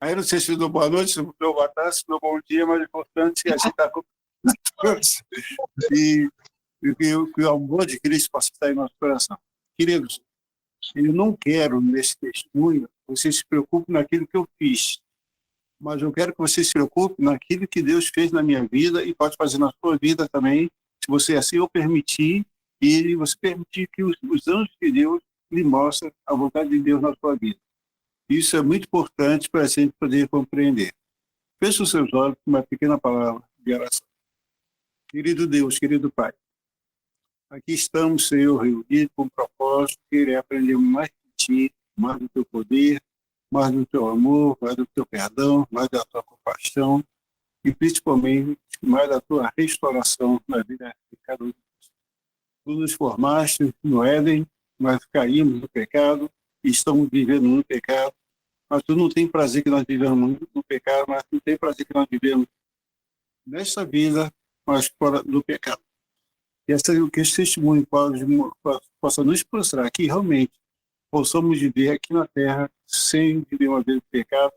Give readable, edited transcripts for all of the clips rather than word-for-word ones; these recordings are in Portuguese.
Aí não sei se deu boa noite, se deu boa tarde, se deu bom dia, mas o importante é a gente estar com todos. Que o amor de Cristo possa estar em nosso coração. Queridos, eu não quero, nesse testemunho, que você se preocupe naquilo que eu fiz, mas eu quero que você se preocupe naquilo que Deus fez na minha vida e pode fazer na sua vida também, se você assim o permitir, e você permitir que os anjos de Deus lhe mostrem a vontade de Deus na sua vida. Isso é muito importante para a gente poder compreender. Feche os seus olhos com uma pequena palavra de oração. Querido Deus, querido Pai, aqui estamos, Senhor, reunidos com o propósito de querer aprender mais de Ti, mais do Teu poder, mais do Teu amor, mais do Teu perdão, mais da Tua compaixão e principalmente mais da Tua restauração na vida de cada um de nós. Tu nos formaste no Éden, nós caímos no pecado e estamos vivendo no pecado, mas Tu não tem prazer que nós vivamos no pecado, mas Tu tem prazer que nós vivemos nesta vida, mas fora do pecado. Que esse testemunho possa nos mostrar que realmente possamos viver aqui na Terra sem viver uma vida de pecado,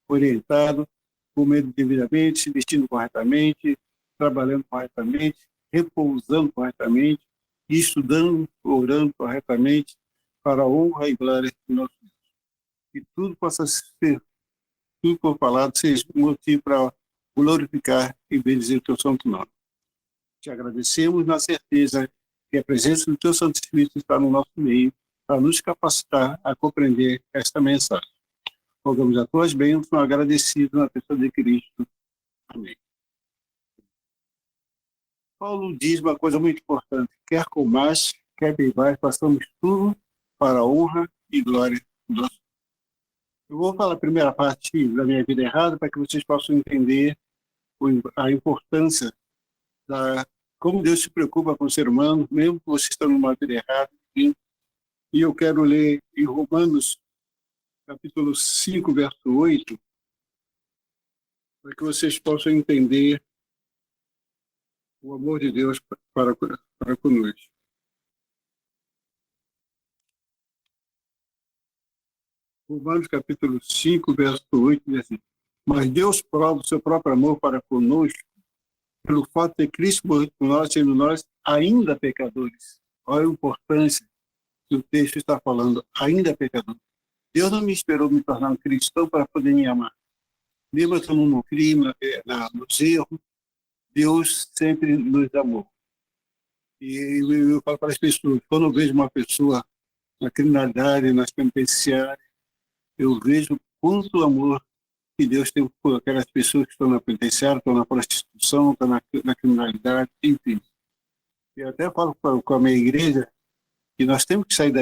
orientado, comendo devidamente, se vestindo corretamente, trabalhando corretamente, repousando corretamente, estudando, orando corretamente, para a honra e glória de nosso Deus. Que tudo possa ser, tudo por falado, seja motivo para glorificar e bendizer o teu santo nome. Te agradecemos na certeza que a presença do Teu Santo Espírito está no nosso meio para nos capacitar a compreender esta mensagem. Rogamos a Tuas bênçãos, agradecidos na pessoa de Cristo. Amém. Paulo diz uma coisa muito importante: quer comais, quer bebais, façamos tudo para a honra e glória de Deus. Eu vou falar a primeira parte da minha vida errada para que vocês possam entender a importância da como Deus se preocupa com o ser humano, mesmo que você está numa vida errada. E eu quero ler em Romanos, capítulo 5, verso 8, para que vocês possam entender o amor de Deus para conosco. Romanos, capítulo 5, verso 8, diz assim: mas Deus prova o seu próprio amor para conosco pelo fato de Cristo morrer por nós, sendo nós ainda pecadores. Olha a importância que o texto está falando, ainda pecador. Deus não me esperou me tornar um cristão para poder me amar. Mesmo estando no crime, nos erros, Deus sempre nos amou. E eu falo para as pessoas, quando eu vejo uma pessoa na criminalidade, nas penitenciárias, eu vejo quanto amor que Deus tem por aquelas pessoas que estão na penitenciária, estão na prostituição, estão na criminalidade, enfim. Eu até falo com a minha igreja que nós temos que sair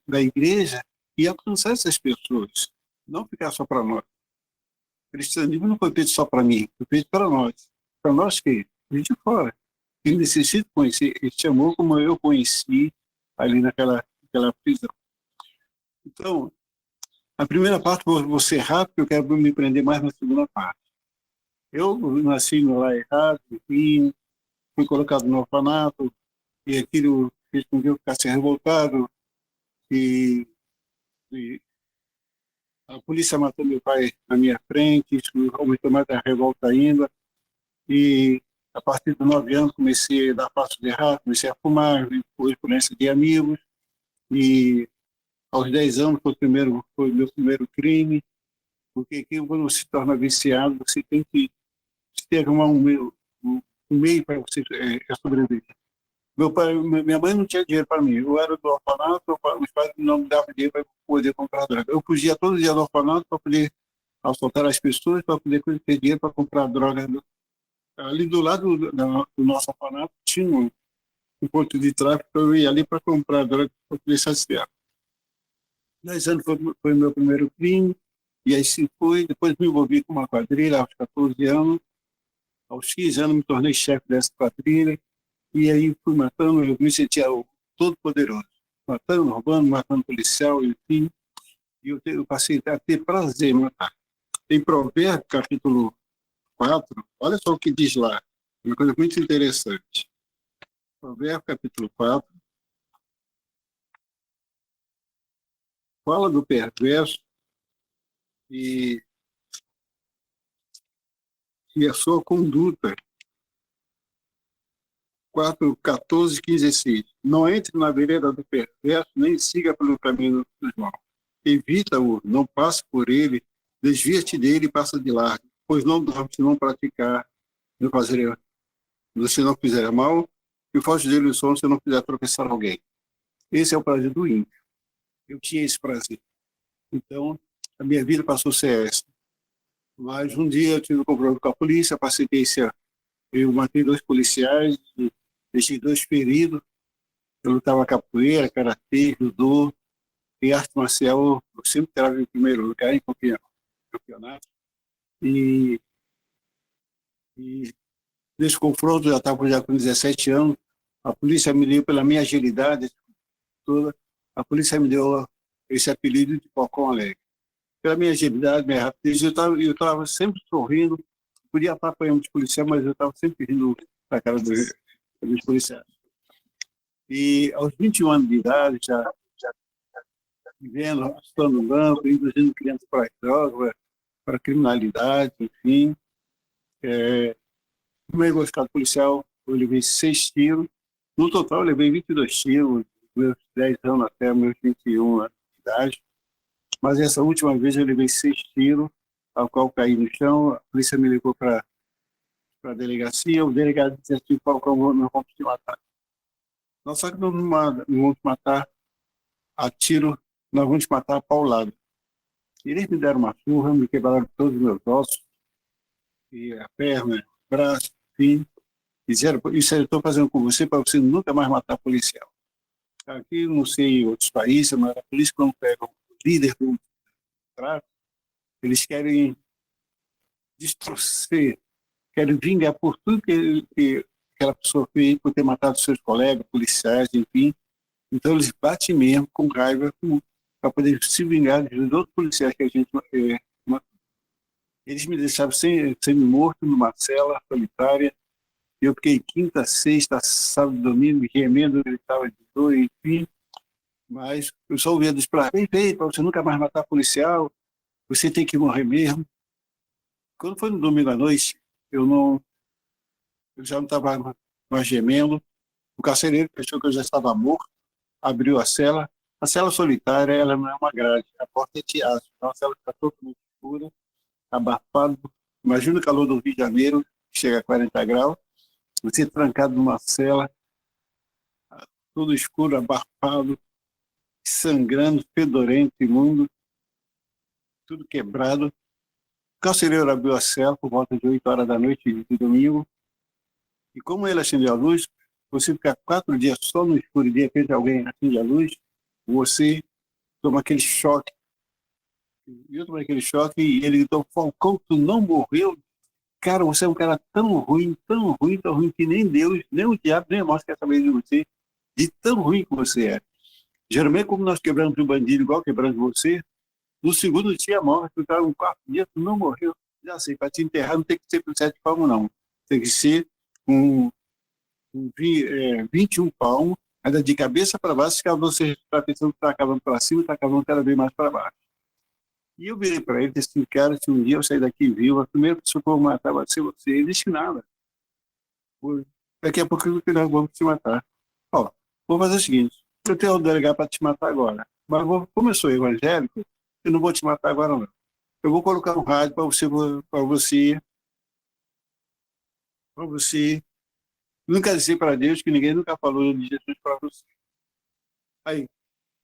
da igreja e alcançar essas pessoas, não ficar só para nós. O cristianismo não foi feito só para mim, foi feito para nós. Para nós que? Gente de fora. Que necessita conhecer este amor como eu conheci ali naquela prisão. Então, a primeira parte vou ser rápido, eu quero me prender mais na segunda parte. Eu nasci no lar errado, enfim, fui colocado no orfanato, e aquilo fez com que eu ficasse revoltado, e a polícia matou meu pai na minha frente, isso aumentou mais a revolta ainda, e a partir dos 9 anos comecei a dar passos errados, comecei a fumar, por influência de amigos, e aos 10 anos foi o meu primeiro crime, porque quando você se torna viciado, você tem que ter um meio para você sobreviver. Minha mãe não tinha dinheiro para mim. Eu era do orfanato, os pais não me davam dinheiro para poder comprar droga. Eu fugia todo dia do orfanato para poder assaltar as pessoas, para poder ter dinheiro para comprar droga. Ali do lado do nosso orfanato tinha um ponto de tráfico, eu ia ali para comprar droga para poder saciar. 10 anos foi o meu primeiro crime, e aí se foi. Depois me envolvi com uma quadrilha aos 14 anos. Aos 15 anos me tornei chefe dessa quadrilha. E aí fui matando, eu me sentia o todo-poderoso. Matando, roubando, matando policial, enfim. E eu passei a ter prazer em matar. Em Provérbios, capítulo 4, olha só o que diz lá. Uma coisa muito interessante. Provérbios, capítulo 4, fala do perverso e e a sua conduta. 4, 14, 15 e 6. Não entre na vereda do perverso, nem siga pelo caminho dos maus. Evita-o, não passe por ele, desvia-te dele e passa de largo, pois não dorme se não praticar, se não fizer mal, e foge dele o sono se não fizer tropeçar alguém. Esse é o prazer do ímpio. Eu tinha esse prazer. Então, a minha vida passou a ser essa. Mas um dia eu tive um confronto com a polícia, passei eu matei 2 policiais, deixei 2 feridos. Eu lutava capoeira, karatê, judô e arte marcial. Eu sempre estava em primeiro lugar em campeonato. E nesse confronto, eu estava já com 17 anos, a polícia me deu, pela minha agilidade toda, a polícia me deu esse apelido de Falcão Alegre. Pela minha agilidade, minha rapidez, eu estava sempre sorrindo, podia estar apanhando de policial, mas eu estava sempre rindo para a cara dos policiais. E aos 21 anos de idade, já vivendo, assustando o banco, induzindo crianças para as drogas, para a criminalidade, enfim. No meio do estado policial, eu levei 6 tiros. No total, eu levei 22 tiros, meus 10 anos até meus 21 anos de idade. Mas essa última vez eu levei 6 tiros, ao qual caí no chão. A polícia me levou para a delegacia. O delegado disse assim: Falcão, nós vamos te matar. Nós só que não vamos te matar a tiro, nós vamos te matar a paulada. Eles me deram uma surra, me quebraram todos os meus ossos, e a perna, o braço, enfim. Disseram: isso eu estou fazendo com você para você nunca mais matar policial. Aqui, não sei, em outros países, mas a polícia, quando pega o líder do tráfico, eles querem distorcer, querem vingar por tudo que aquela pessoa fez, por ter matado seus colegas, policiais, enfim. Então, eles batem mesmo com raiva para poder se vingar dos outros policiais que a gente matou. Eles me deixaram semi-morto numa cela solitária. Eu fiquei quinta, sexta, sábado, domingo, gemendo, gritava de dor, enfim. Mas eu só ouvia dos para para você nunca mais matar policial, você tem que morrer mesmo. Quando foi no domingo à noite, eu já não estava mais gemendo. O carcereiro achou que eu já estava morto, abriu a cela. A cela solitária, ela não é uma grade, a porta é de aço. Então a cela está totalmente escura, abafado. Imagina o calor do Rio de Janeiro, que chega a 40 graus. Você trancado numa cela, tudo escuro, abafado, sangrando, fedorento, imundo, tudo quebrado. O carcereiro abriu a cela por volta de 8 horas da noite de domingo. E como ele acendeu a luz, você ficar 4 dias só no escuro e de repente alguém acende a luz, você toma aquele choque. Eu tomei aquele choque e ele gritou: Falcão, tu não morreu? Cara, você é um cara tão ruim, tão ruim, tão ruim, que nem Deus, nem o diabo, nem a morte quer saber de você, de tão ruim que você é. Geralmente, como nós quebramos o bandido igual quebramos você, no segundo dia morre, tu tá no 4º dia, tu não morreu. Já sei, para te enterrar não tem que ser com 7 palmos, não. Tem que ser com 21 palmos, ainda de cabeça para baixo, se você está pensando que está cavando para cima, está cavando cada vez mais para baixo. E eu virei para ele e disse: cara, se um dia eu sair daqui vivo, a primeira pessoa que eu vou matar vai ser você. Ele disse: nada. Daqui a pouco nós vamos te matar. Ó, vou fazer o seguinte: eu tenho um delegado para te matar agora, mas como eu sou evangélico, eu não vou te matar agora, não. Eu vou colocar um rádio para você nunca dizer para Deus que ninguém nunca falou de Jesus para você. Aí,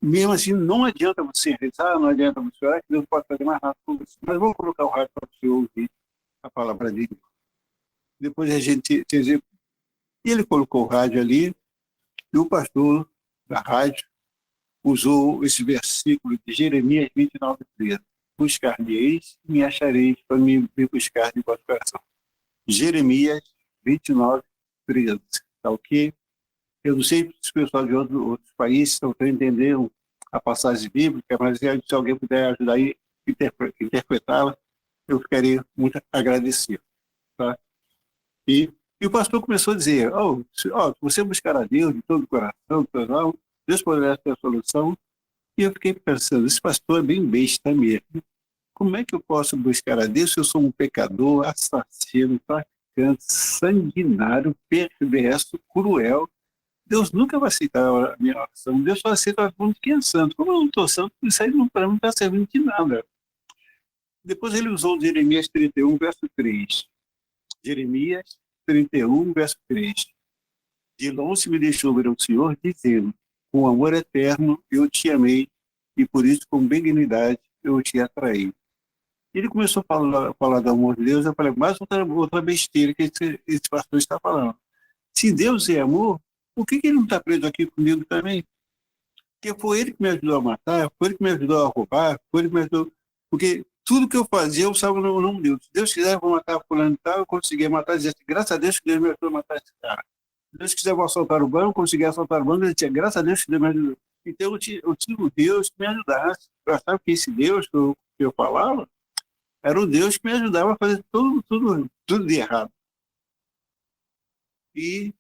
mesmo assim, não adianta você rezar, não adianta você orar, que Deus pode fazer mais nada por você. Mas vamos colocar o rádio para você ouvir a palavra dele. Depois a gente e ele colocou o rádio ali, e o pastor da rádio usou esse versículo de Jeremias 29:13. Buscar-me-eis e me achareis para me buscar de vosso coração. Jeremias 29:13. Tá ok? Eu não sei se o pessoal de outros países estão entendendo a passagem bíblica, mas se alguém puder ajudar a interpretá-la, eu ficaria muito agradecido. Tá? E o pastor começou a dizer: se você buscar a Deus de todo o coração, de toda a alma, Deus poderá ter a solução. E eu fiquei pensando: esse pastor é bem besta mesmo. como é que eu posso buscar a Deus se eu sou um pecador, assassino, traficante, sanguinário, perverso, cruel? Deus nunca vai aceitar a minha oração. Deus só aceita a oração de quem é santo. Como eu não estou santo, isso aí para mim não está servindo de nada. Depois ele usou Jeremias 31, verso 3. Jeremias 31, verso 3. De longe me deixou ver o Senhor, dizendo, com amor eterno eu te amei, e por isso com benignidade eu te atraí. Ele começou a falar do amor de Deus, eu falei, mais outra besteira que esse pastor está falando. Se Deus é amor, por que ele não está preso aqui comigo também? Porque foi ele que me ajudou a matar, foi ele que me ajudou a roubar, foi ele que me ajudou. Porque tudo que eu fazia, eu usava no nome de Deus. Se Deus quiser, eu vou matar fulano e tal, eu conseguia matar, e dizer assim, graças a Deus que Deus me ajudou a matar esse cara. Se Deus quiser, eu vou assaltar o banco, eu conseguia assaltar o banco, ele tinha, graças a Deus que Deus me ajudou. Então eu tinha um Deus que me ajudasse. Eu achava que esse Deus que eu falava era o Deus que me ajudava a fazer tudo de errado. E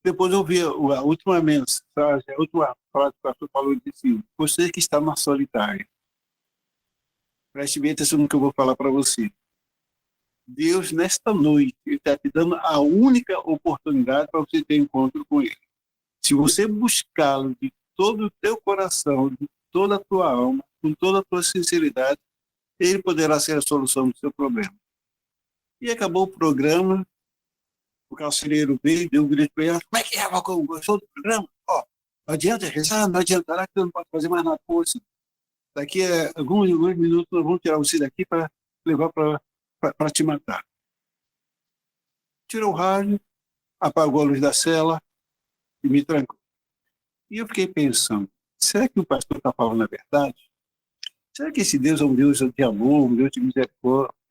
depois eu vi a última mensagem, a última frase que o pastor falou, ele disse assim, você que está na solitária, preste bem atenção no que eu vou falar para você. Deus, nesta noite, ele está te dando a única oportunidade para você ter encontro com ele. Se você buscá-lo de todo o teu coração, de toda a tua alma, com toda a tua sinceridade, ele poderá ser a solução do seu problema. E acabou o programa, o carcereiro veio, deu um grito para ele, como é que é, Falcão? Gostou do programa? Ó, não adianta rezar, não adiantará que eu não posso fazer mais nada com você. Daqui a alguns minutos nós vamos tirar você daqui para levar para te matar. Tirou o rádio, apagou a luz da cela e me trancou. E eu fiquei pensando, será que o pastor está falando a verdade? Será que esse Deus é um Deus de amor, um Deus de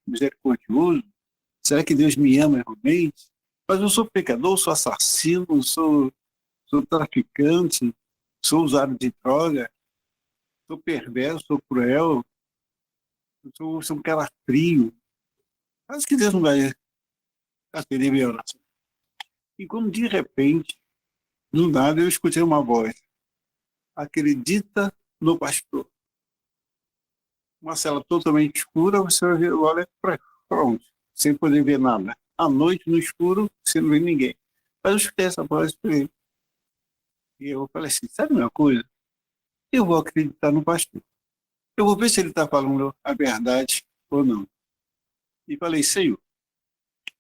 misericordioso? Será que Deus me ama realmente? Mas eu sou pecador, sou assassino, sou traficante, sou usuário de droga, sou perverso, sou cruel, sou um cara frio. Acho que Deus não vai atender minha oração. E como de repente, do nada, eu escutei uma voz. Acredita no pastor. Uma cela totalmente escura, você olha para onde? Sem poder ver nada. À noite, no escuro, você não vê ninguém. Mas eu escutei essa voz por ele. E eu falei assim, sabe uma coisa? Eu vou acreditar no pastor. Eu vou ver se ele está falando a verdade ou não. E falei, Senhor,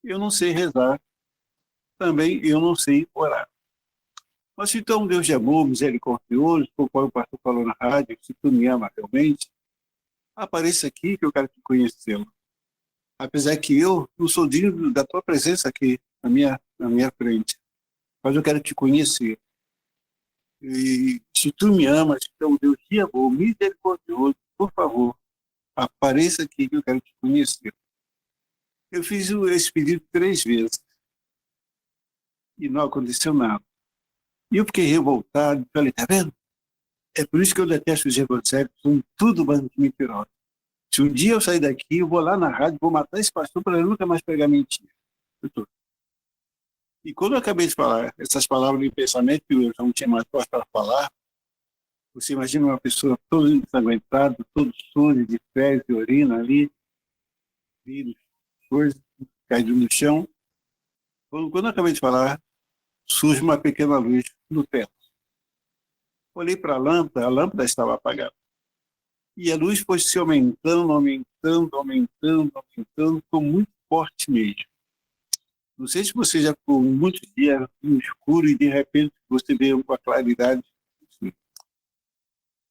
eu não sei rezar, também eu não sei orar. Mas se tu é um Deus de amor, misericordioso, por qual o pastor falou na rádio, se tu me ama realmente, apareça aqui que eu quero te conhecê-lo. Apesar que eu não sou digno da tua presença aqui na minha frente, mas eu quero te conhecer. E se tu me amas, se tu é um Deus de amor, misericordioso, por favor, apareça aqui que eu quero te conhecer. Eu fiz esse pedido 3 vezes e não aconteceu nada. E eu fiquei revoltado, falei, tá vendo? É por isso que eu detesto os evangélicos, são tudo bando de mentirosos. Se um dia eu sair daqui, eu vou lá na rádio, vou matar esse pastor para ele nunca mais pegar mentira. E quando eu acabei de falar essas palavras de pensamento, que eu já não tinha mais força para falar, você imagina uma pessoa toda ensanguentada, todo sujo, de fezes, de urina ali, vírus, coisas, caído no chão. Quando eu acabei de falar, surge uma pequena luz no teto. Olhei para a lâmpada estava apagada. E a luz foi se aumentando, aumentando, aumentando, aumentando, ficou muito forte mesmo. Não sei se você já ficou muitos dias no escuro e de repente você vê com a claridade.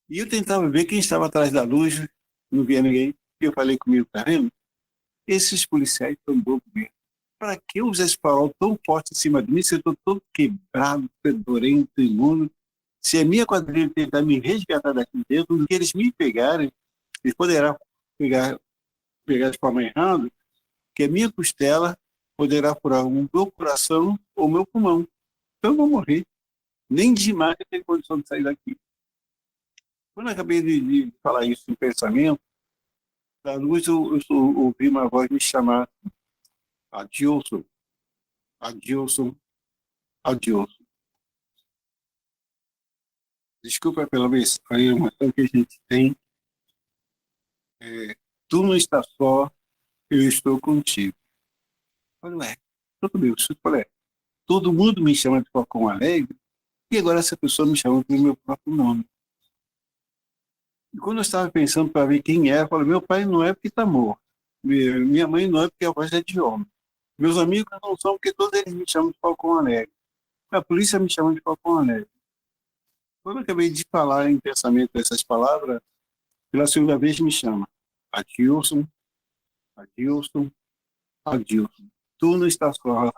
E eu tentava ver quem estava atrás da luz, não via ninguém. E eu falei comigo, tá vendo? Esses policiais estão bobos mesmo. Para que usar esse farol tão forte em cima de mim se eu estou todo quebrado, fedorento, imundo? Se a minha quadrilha tentar me resgatar daqui dentro, do que eles me pegarem, eles poderão pegar de forma errada, que a minha costela poderá furar o meu coração ou o meu pulmão. Então eu vou morrer. Nem de imagem eu tenho condição de sair daqui. Quando eu acabei de falar isso em pensamento, da luz eu ouvi uma voz me chamar, Adilson, Adilson, Adilson. Desculpa pela mensagem que a gente tem, Tu não está só, eu estou contigo. Olha, ué, tudo bem, eu falei, todo mundo me chama de Falcão Alegre, e agora essa pessoa me chama pelo meu próprio nome. E quando eu estava pensando para ver quem é, eu falei, meu pai não é porque está morto. Minha mãe não é porque a voz é de homem. Meus amigos não são porque todos eles me chamam de Falcão Alegre. A polícia me chama de Falcão Alegre. Quando eu acabei de falar em pensamento essas palavras, pela segunda vez me chama. Adilson, Adilson, Adilson. Tu não estás só,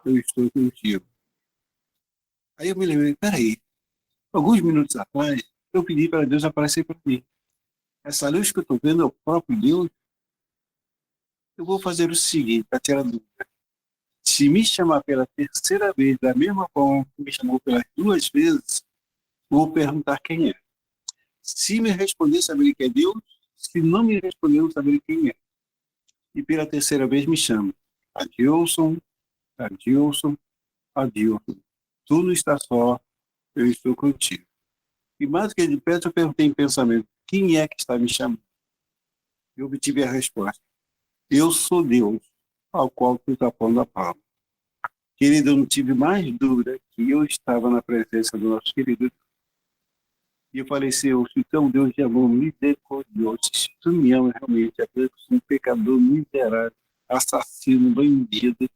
eu estou contigo. Aí eu me lembrei, peraí, alguns minutos atrás, eu pedi para Deus aparecer para mim. Essa luz que eu estou vendo é o próprio Deus. Eu vou fazer o seguinte, para tirar dúvida. Se me chamar pela terceira vez, da mesma forma que me chamou pelas duas vezes, vou perguntar quem é. Se me responder, saber que é Deus. Se não me responder, não saber quem é. E pela terceira vez me chama. Adilson, Adilson, Adilson. Tu não está só, eu estou contigo. E mais do que de perto, eu perguntei em pensamento, quem é que está me chamando? Eu obtive a resposta. Eu sou Deus, ao qual tu está pondo a palma. Querido, eu não tive mais dúvida que eu estava na presença do nosso querido. E eu falei, Senhor, se tu é um Deus de amor misericordioso, se tu me ama realmente, eu sou um pecador miserável, assassino, bandido,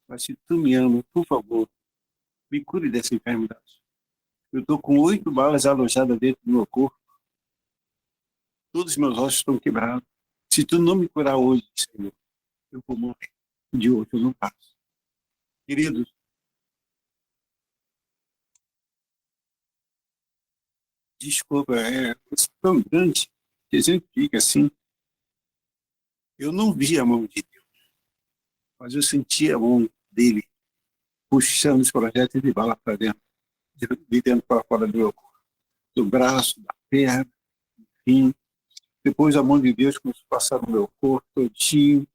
mas se tu me ama, por favor, me cure dessa enfermidade. Eu estou com 8 balas alojadas dentro do meu corpo, todos os meus ossos estão quebrados. Se tu não me curar hoje, Senhor, eu vou morrer. De hoje eu não passo. Queridos, desculpa, é tão grande que a gente fica assim. Eu não vi a mão de Deus, mas eu senti a mão dele puxando os projetos de bala para dentro, de dentro para fora do meu corpo, do braço, da perna, enfim. Depois a mão de Deus começou a passar no meu corpo todinho,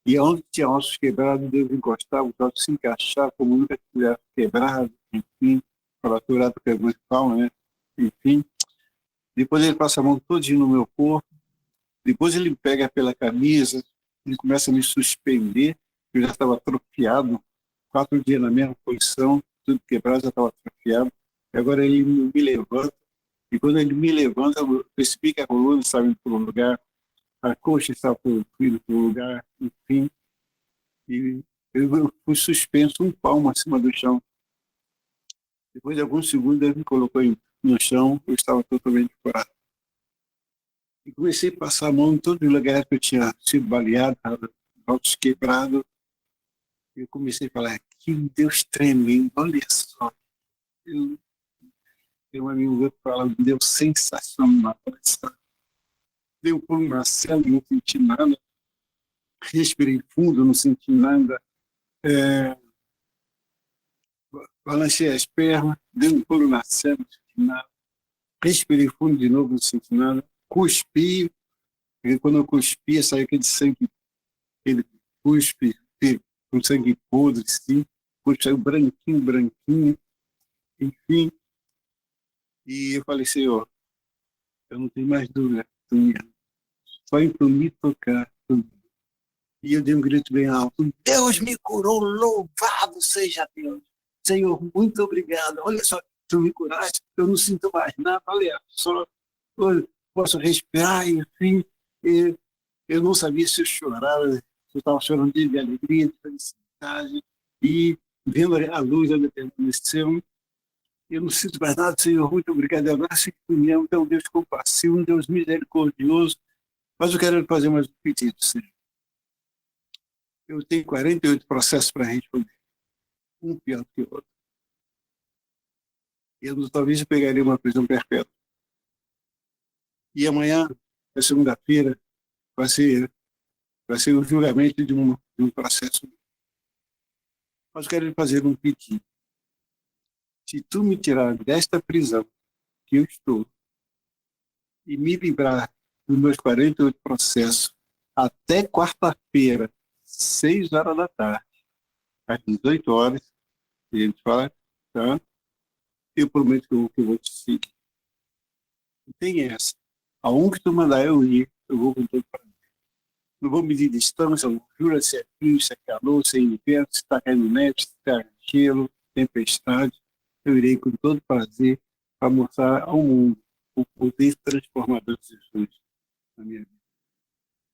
e onde tinha ossos quebrados, Deus encostava, os ossos se encaixavam como nunca tivesse quebrado, enfim, fraturado que é muito calmo, né? Enfim. Depois ele passa a mão todinho no meu corpo, depois ele me pega pela camisa, ele começa a me suspender, eu já estava atrofiado, 4 dias na mesma posição, tudo quebrado, já estava atrofiado. E agora ele me levanta, e quando ele me levanta, eu percebi que a coluna estava indo para um lugar, a coxa estava indo para um lugar, enfim, e eu fui suspenso um palmo acima do chão. Depois de alguns segundos, ele me colocou no chão, eu estava totalmente curado. E comecei a passar a mão em todos os lugares que eu tinha sido baleado, ossos quebrados. Eu comecei a falar, que Deus tremendo, olha só. Eu, tem um amigo meu que fala, um Deus sensacional. Deu um pulo na cela, não senti nada. Respirei fundo, não senti nada. É, balancei as pernas, dei um pulo na cela, não senti nada. Respirei fundo de novo, não senti nada. Cuspi, e quando eu cuspia, saiu aquele sangue, aquele cuspe, com sangue podre, sim. Saiu branquinho, branquinho, enfim. E eu falei, Senhor, eu não tenho mais dúvida, só em tu me tocar. E eu dei um grito bem alto, Deus me curou, louvado seja Deus. Senhor, muito obrigado. Olha só, tu me curaste, eu não sinto mais nada, olha só, eu posso respirar, enfim. E eu não sabia se eu chorava, se eu estava chorando de alegria, de felicidade, e vendo a luz onde permaneceu, eu não sinto mais nada, Senhor, muito obrigado. Agora sim que tu me ama, tu é um Deus compassivo, um Deus misericordioso, mas eu quero fazer mais um pedido, Senhor. Eu tenho 48 processos para responder, um pior que o outro. Talvez eu pegaria uma prisão perpétua. E amanhã, é segunda-feira, vai ser, vai ser o julgamento de um processo. Mas eu quero lhe fazer um pedido. Se tu me tirar desta prisão que eu estou e me livrar dos meus 48 processos até quarta-feira, 6 horas da tarde, às 18 horas, a gente fala, tá? Eu prometo que eu vou te seguir. Tem essa. Aonde tu mandar eu ir, eu vou com todo prazer. Não vou medir distância, não jura se é frio, se é calor, se é inverno, se está caindo neve, se está gelo, tempestade. Eu irei com todo prazer para mostrar ao mundo o poder transformador de Jesus na minha vida.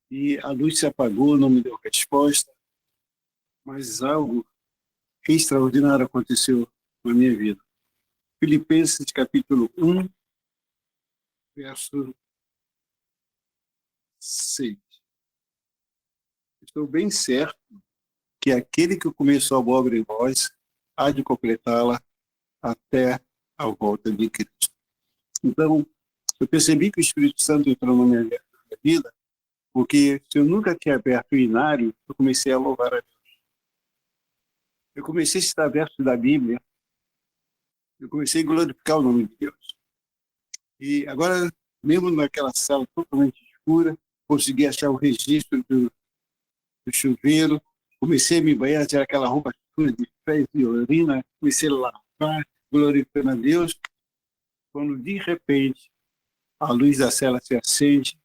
E a luz se apagou, não me deu resposta, mas algo extraordinário aconteceu na minha vida. Filipenses capítulo 1, verso 6. Estou bem certo que aquele que começou a boa obra em vós há de completá-la até a volta de Cristo. Então, eu percebi que o Espírito Santo entrou na minha vida, porque se eu nunca tinha aberto o inário, eu comecei a louvar a Deus. Eu comecei a citar versos da Bíblia, eu comecei a glorificar o nome de Deus. E agora, mesmo naquela sala totalmente escura, consegui achar o registro do chuveiro, comecei a me banhar, tirar aquela roupa escura de fezes e urina, comecei a lavar, glorificando a Deus, quando de repente a luz da cela se acende,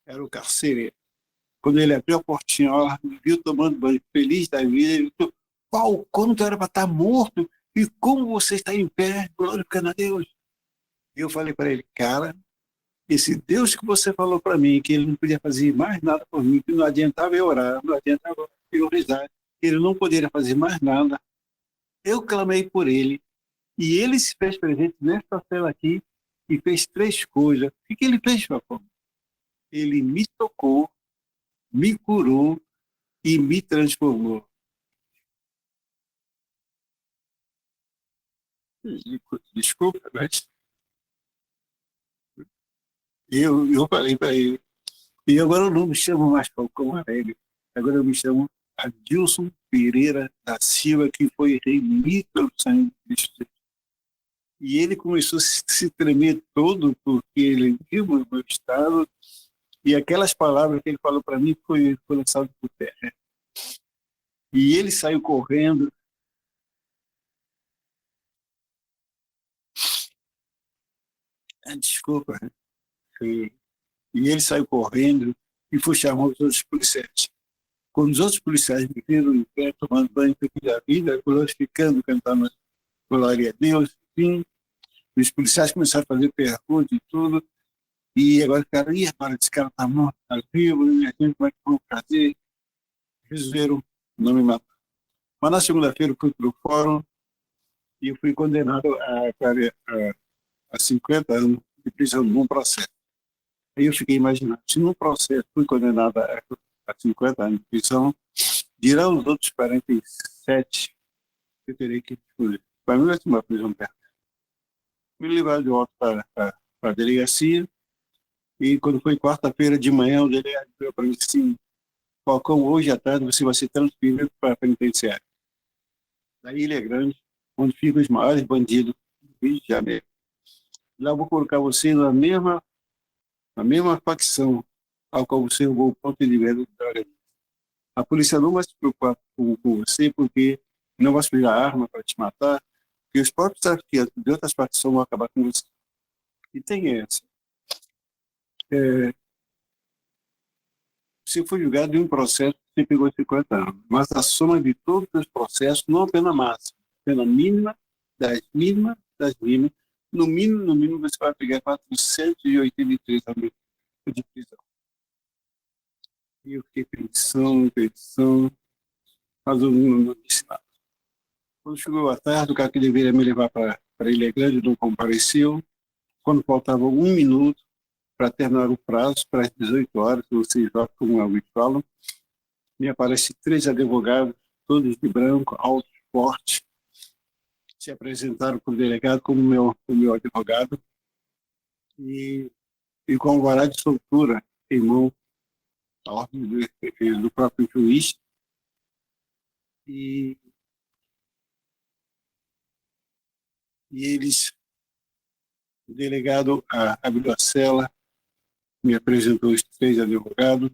era o carcereiro. Quando ele abriu a portinha, ela me viu tomando banho, feliz da vida, ele falou: "Qual, quando era para estar morto, e como você está em pé, glorificando a Deus?" E eu falei para ele: "Cara, esse Deus que você falou para mim, que ele não podia fazer mais nada por mim, que não adiantava eu orar, não adiantava eu rezar, que ele não poderia fazer mais nada, eu clamei por ele, e ele se fez presente nesta cela aqui, e fez três coisas. O que ele fez, meu povo? Ele me tocou, me curou e me transformou." Desculpa, mas eu falei para ele. E agora eu não me chamo mais Falcão Aurélio. Agora eu me chamo Adilson Pereira da Silva, que foi remido pelo sangue de Cristo. E ele começou a se tremer todo, porque ele viu o meu estado, e aquelas palavras que ele falou para mim foi lançado por terra. E ele saiu correndo. Desculpa. E ele saiu correndo e foi chamar os outros policiais. Quando os outros policiais me viram em pé, tomando banho da vida, glorificando, cantando glória a Deus, enfim, os policiais começaram a fazer perguntas e tudo, e agora ficaram: "Ih, agora esse cara está morto, está vivo, e a gente vai fazer?" Resolveram não me matar. Mas na segunda-feira eu fui para o fórum e eu fui condenado a 50 anos de prisão num processo. Aí eu fiquei imaginando: se num processo fui condenado a 50 anos de prisão, dirão os outros 47 que eu terei que escolher. Para mim vai ser uma prisão perto. Me levaram de volta para a delegacia, e quando foi quarta-feira de manhã, o delegado falou para mim assim: "Falcão, hoje à tarde você vai ser transferido para a penitenciária da Ilha Grande, onde ficam os maiores bandidos do Rio de Janeiro. Lá eu vou colocar você na mesma facção ao qual você roubou o ponto de venda de droga. A polícia não vai se preocupar com você, porque não vai pegar arma para te matar, porque os próprios traficantes de outras facções vão acabar com você." E tem essa. Você foi julgado em um processo que você pegou 50 anos, mas a soma de todos os processos, não a pena máxima, a pena mínima, das mínimas, no mínimo você vai pegar 483 anos de prisão. E eu fiquei pensando, mas eu não disse nada. Quando chegou a tarde, o cara que deveria me levar para Ilha Grande não compareceu. Quando faltava um minuto para terminar o prazo, para as 18 horas, vocês já, como alguns falam, me aparecem três advogados, todos de branco, altos, fortes, se apresentaram para o delegado como meu advogado, e com alvará de soltura em mão, a ordem do próprio juiz. E eles, o delegado abriu a cela, me apresentou os três advogados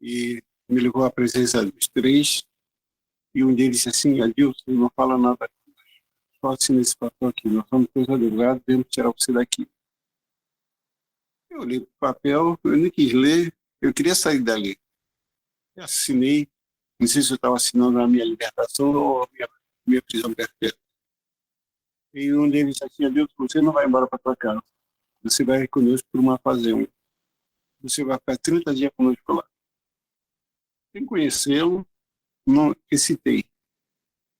e me levou à presença dos três, e um deles disse assim: "Adilson, não fala nada, só assina esse papel aqui, nós somos três advogados, devemos tirar você daqui." Eu olhei para o papel, eu nem quis ler, eu queria sair dali. Eu assinei, não sei se eu estava assinando a minha libertação ou a minha prisão perpétua. E um deles já tinha dito, você não vai embora para tua casa, você vai conosco por uma fazenda. Você vai ficar 30 dias conosco lá. Sem conhecê-lo, não excitei,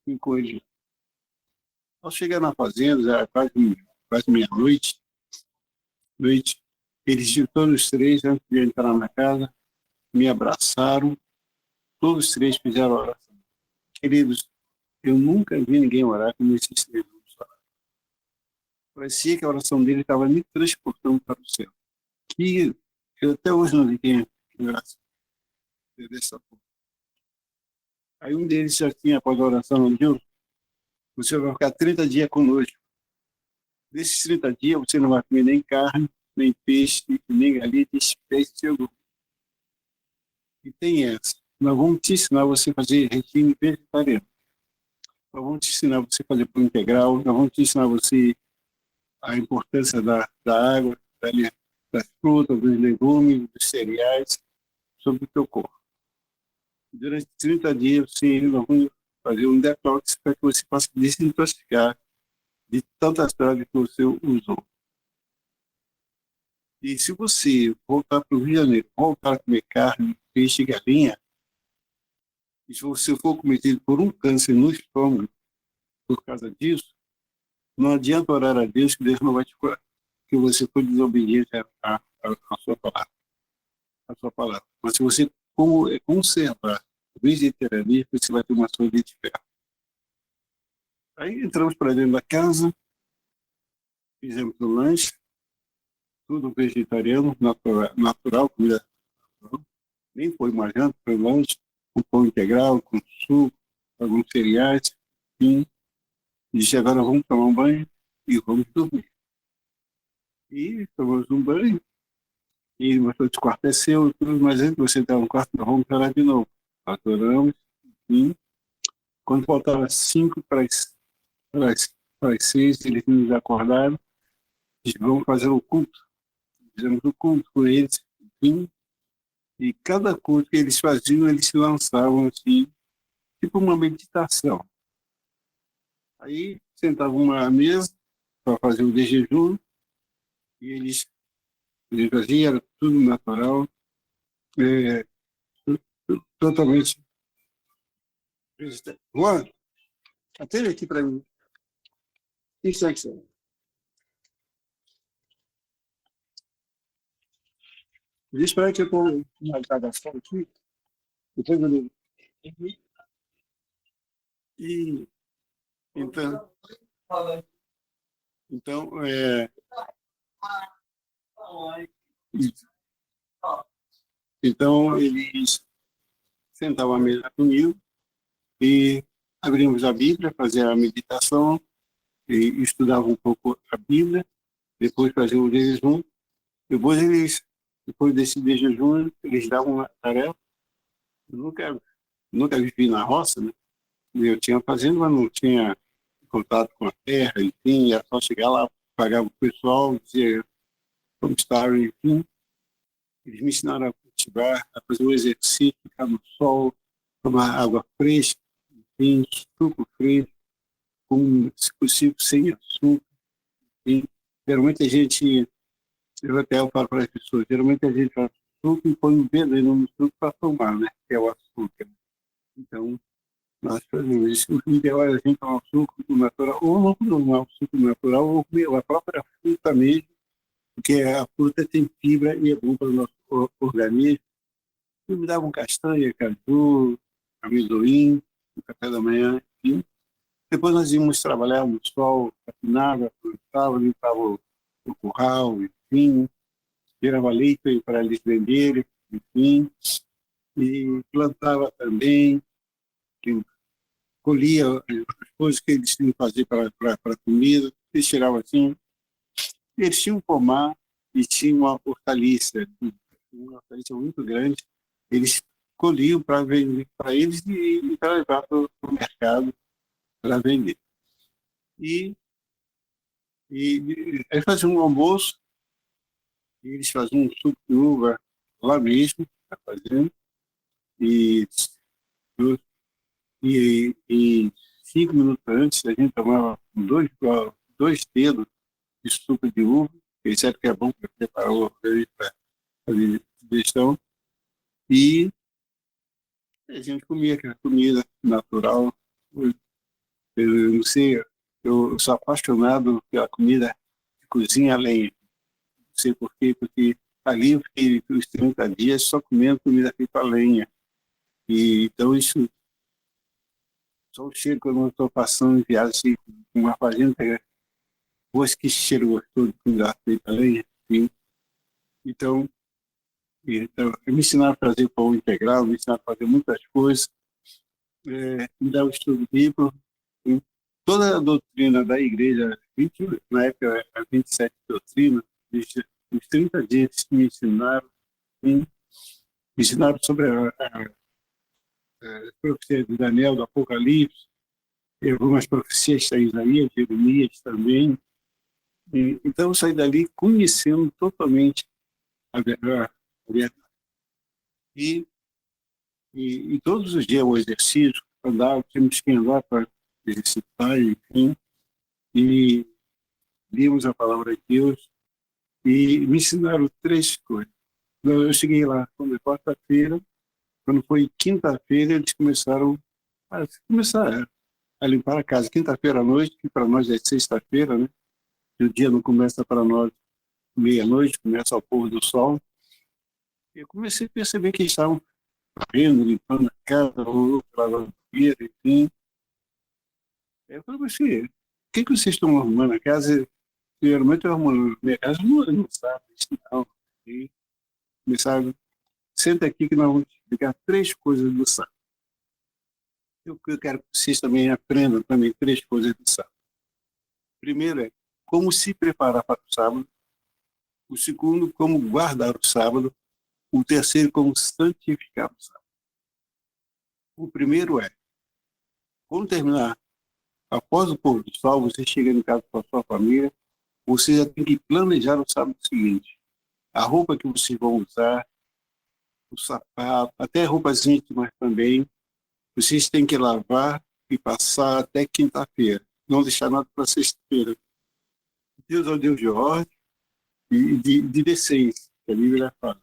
fui com ele. Ao chegar na fazenda, já era quase meia-noite, noite, eles todos os três, antes de entrar na casa, me abraçaram, todos os três fizeram oração. Queridos, eu nunca vi ninguém orar como esses três homens oraram. Parecia que a oração dele estava me transportando para o céu. Que eu até hoje não vi quem graça dessa forma. Aí um deles já tinha, após a oração, Deus, você vai ficar 30 dias conosco. Nesses 30 dias você não vai comer nem carne, nem peixe, nem galinha, nem peixe seu. E tem essa. Nós vamos te ensinar você a fazer regime vegetariano. Nós vamos te ensinar você a fazer pão integral. Nós vamos te ensinar você a importância da água, das frutas, dos legumes, dos cereais sobre o teu corpo. Durante 30 dias, nós vamos fazer um detox para que você possa desintoxicar de tantas drogas que você usou. E se você voltar para o Rio de Janeiro, voltar a comer carne, peixe e galinha, e se você for cometido por um câncer no estômago por causa disso, não adianta orar a Deus que Deus não vai te curar, que você foi desobediente à sua palavra. A sua palavra. Mas se você conservar o vegetarianismo, você vai ter uma saúde de ferro. Aí entramos para dentro da casa, fizemos o lanche, tudo vegetariano, natural, comida natural. Nem foi uma janta, foi lanche, com pão integral, com suco, alguns cereais, enfim. E disse, agora vamos tomar um banho e vamos dormir. E tomamos um banho, e mostrou que o quarto é seu, tudo, mas antes de você entrar no quarto, nós vamos orar de novo. Adoramos, enfim. Quando faltava 5 para as 6, eles nos acordaram, e vamos fazer o culto. Fizemos o culto com eles, enfim. E cada culto que eles faziam, eles se lançavam assim, tipo uma meditação. Aí sentavam à mesa para fazer o de jejum, e eles faziam, era tudo natural, é, totalmente. Juan, atende aqui para mim. Isso é que é. Diz para que eu estou na gravação aqui, depois eu ligo. E então, então então eles sentavam à mesa comigo e abrimos a Bíblia, fazia a meditação e estudava um pouco a Bíblia, depois fazia o jejum. Depois desse jejum, eles davam uma tarefa. Eu nunca vivi na roça, né? Eu tinha fazenda, mas não tinha contato com a terra, enfim, era só chegar lá, pagava o pessoal, dizer como estava, enfim. Eles me ensinaram a cultivar, a fazer o exercício, ficar no sol, tomar água fresca, enfim, suco fresco, se possível, sem açúcar. Enfim. Geralmente a gente, eu falo para as pessoas, geralmente a gente faz suco e põe um veneno no suco para tomar, né? Que é o açúcar. Então, nós fazemos isso. O ideal é a gente tomar o suco natural, ou não tomar o suco natural, ou comer a própria fruta mesmo, porque a fruta tem fibra e é bom para o nosso organismo. Eu me davam castanha, caju, amendoim, no café da manhã, enfim. Depois nós íamos trabalhar no sol, capinava, plantava, limpava o curral, enfim, tirava leite para eles venderem, enfim, e plantava também, colhia as coisas que eles tinham que fazer para a comida, eles tiravam assim. Eles tinham um pomar e tinham uma hortaliça muito grande. Eles colhiam para vender para eles e para levar para o mercado para vender. E aí faziam um almoço, E eles faziam um suco de uva lá mesmo, tá fazendo, e, e 5 minutos antes a gente tomava dois dedos de suco de uva, esse é que é bom para preparar o organismo para fazer digestão, e a gente comia aquela comida natural. Eu não sei, eu sou apaixonado pela comida de cozinha a lenha. Não sei por quê, porque ali eu fiquei os 30 dias só comendo comida feita a lenha. E, então, isso, só o cheiro quando eu estou passando em viagem, assim, com uma fazenda, pois que cheiro gostoso de comida feita a lenha. Assim. Então, me ensinaram a fazer pão integral, me ensinaram a fazer muitas coisas, me dá um estudo bíblico. Toda a doutrina da igreja, 20, na época, a 27 doutrinas, os 30 dias me ensinaram sobre a profecia de Daniel, do Apocalipse, e algumas profecias da Isaías, Jeremias também. Então, eu saí dali conhecendo totalmente a verdade. E, e todos os dias o exercício, andar, temos que andar para exercitar, enfim, e limos a palavra de Deus e me ensinaram 3 coisas. Eu cheguei lá quando quarta-feira, quando foi quinta-feira, eles começaram a limpar a casa. Quinta-feira à noite, que para nós é sexta-feira, né? E o dia não começa para nós meia-noite, começa ao pôr do sol. Eu comecei a perceber que eles estavam varrendo, limpando a casa, lavando banheiro, enfim. Eu falei, mas o que vocês estão arrumando a casa? Geralmente eu arrumo minha casa, não sabe isso não. E começaram, senta aqui que nós vamos explicar 3 coisas do sábado. Eu quero que vocês também aprendam também 3 coisas do sábado. Primeiro é como se preparar para o sábado. O segundo, como guardar o sábado. O terceiro, como santificar o sábado. O primeiro é, quando terminar, após o pôr do sol, você chega em casa com a sua família, você já tem que planejar o sábado seguinte. A roupa que vocês vão usar, o sapato, até roupas íntimas também, vocês têm que lavar e passar até quinta-feira. Não deixar nada para sexta-feira. Deus é o Deus de ordem e de decência, que a Bíblia fala.